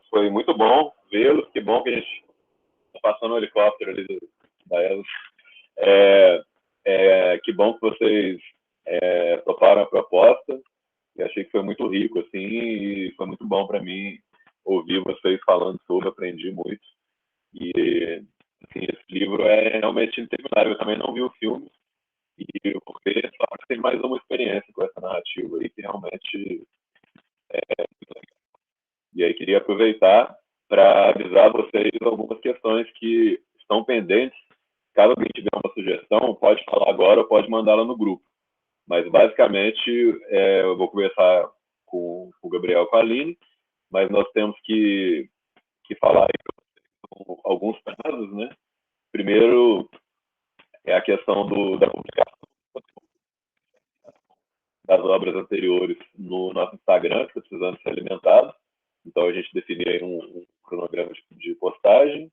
foi muito bom vê-los. Que bom que a gente está passando um helicóptero ali da ESA. Que bom que vocês toparam a proposta. E achei que foi muito rico, assim, e foi muito bom para mim ouvir vocês falando sobre, aprendi muito. E, assim, esse livro é realmente interminável. Eu também não vi o filme, e eu vou ver só para ter mais uma experiência com essa narrativa aí, que realmente muito legal. E aí queria aproveitar para avisar vocês algumas questões que estão pendentes. Caso alguém tiver uma sugestão, pode falar agora ou pode mandá-la no grupo. Mas, basicamente, eu vou conversar com o Gabriel e com a Aline, mas nós temos que falar aí alguns prazos, né? Primeiro, é a questão da publicação das obras anteriores no nosso Instagram, que está precisando ser alimentado. Então, a gente definiu aí um cronograma de postagem.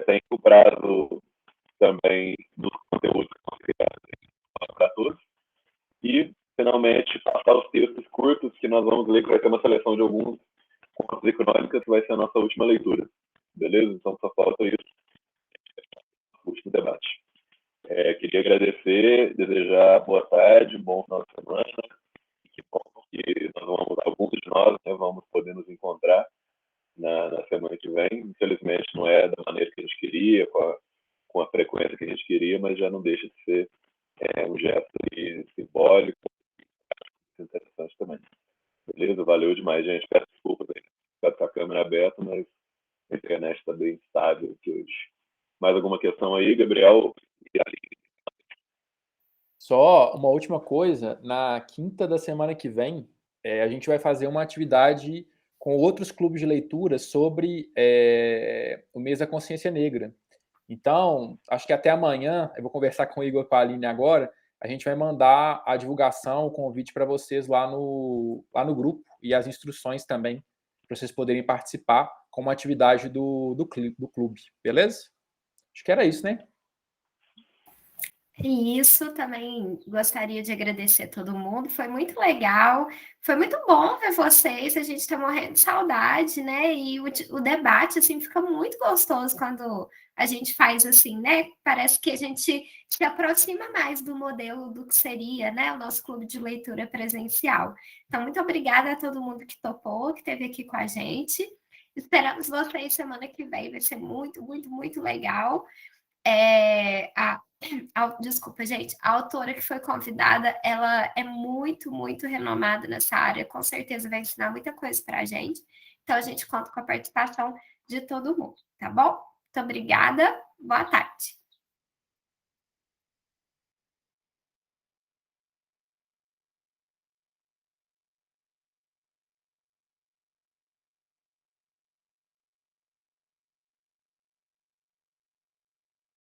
Tem o prazo também dos conteúdos que são criados para todos. E, finalmente, passar os textos curtos que nós vamos ler, que vai ter uma seleção de alguns contos e crônicas, que vai ser a nossa última leitura. Beleza? Então, só falta isso. Último debate. Queria agradecer, desejar boa tarde, bom final de semana. Que bom que alguns de nós, né, vamos poder nos encontrar na semana que vem. Infelizmente, não é da maneira que a gente queria, com a frequência que a gente queria, mas já não deixa de ser um gesto simbólico interessante também. Beleza? Valeu demais, gente. Peço desculpas aí. Ficar com a câmera aberta, mas a internet está bem instável aqui hoje. Mais alguma questão aí, Gabriel? Só uma última coisa. Na quinta da semana que vem, a gente vai fazer uma atividade com outros clubes de leitura sobre o mês da consciência negra. Então, acho que até amanhã, eu vou conversar com o Igor e com a Aline agora, a gente vai mandar a divulgação, o convite para vocês lá no grupo e as instruções também, para vocês poderem participar como atividade do clube, beleza? Acho que era isso, né? E isso também gostaria de agradecer a todo mundo, foi muito legal, foi muito bom ver vocês, a gente está morrendo de saudade, né? E o debate, assim, fica muito gostoso quando a gente faz assim, né? Parece que a gente se aproxima mais do modelo do que seria, né? O nosso clube de leitura presencial. Então, muito obrigada a todo mundo que topou, que esteve aqui com a gente. Esperamos vocês semana que vem, vai ser muito, muito, muito legal. Desculpa, gente, a autora que foi convidada, ela é muito, muito renomada nessa área, com certeza vai ensinar muita coisa para a gente. Então, a gente conta com a participação de todo mundo, tá bom? Muito obrigada, boa tarde.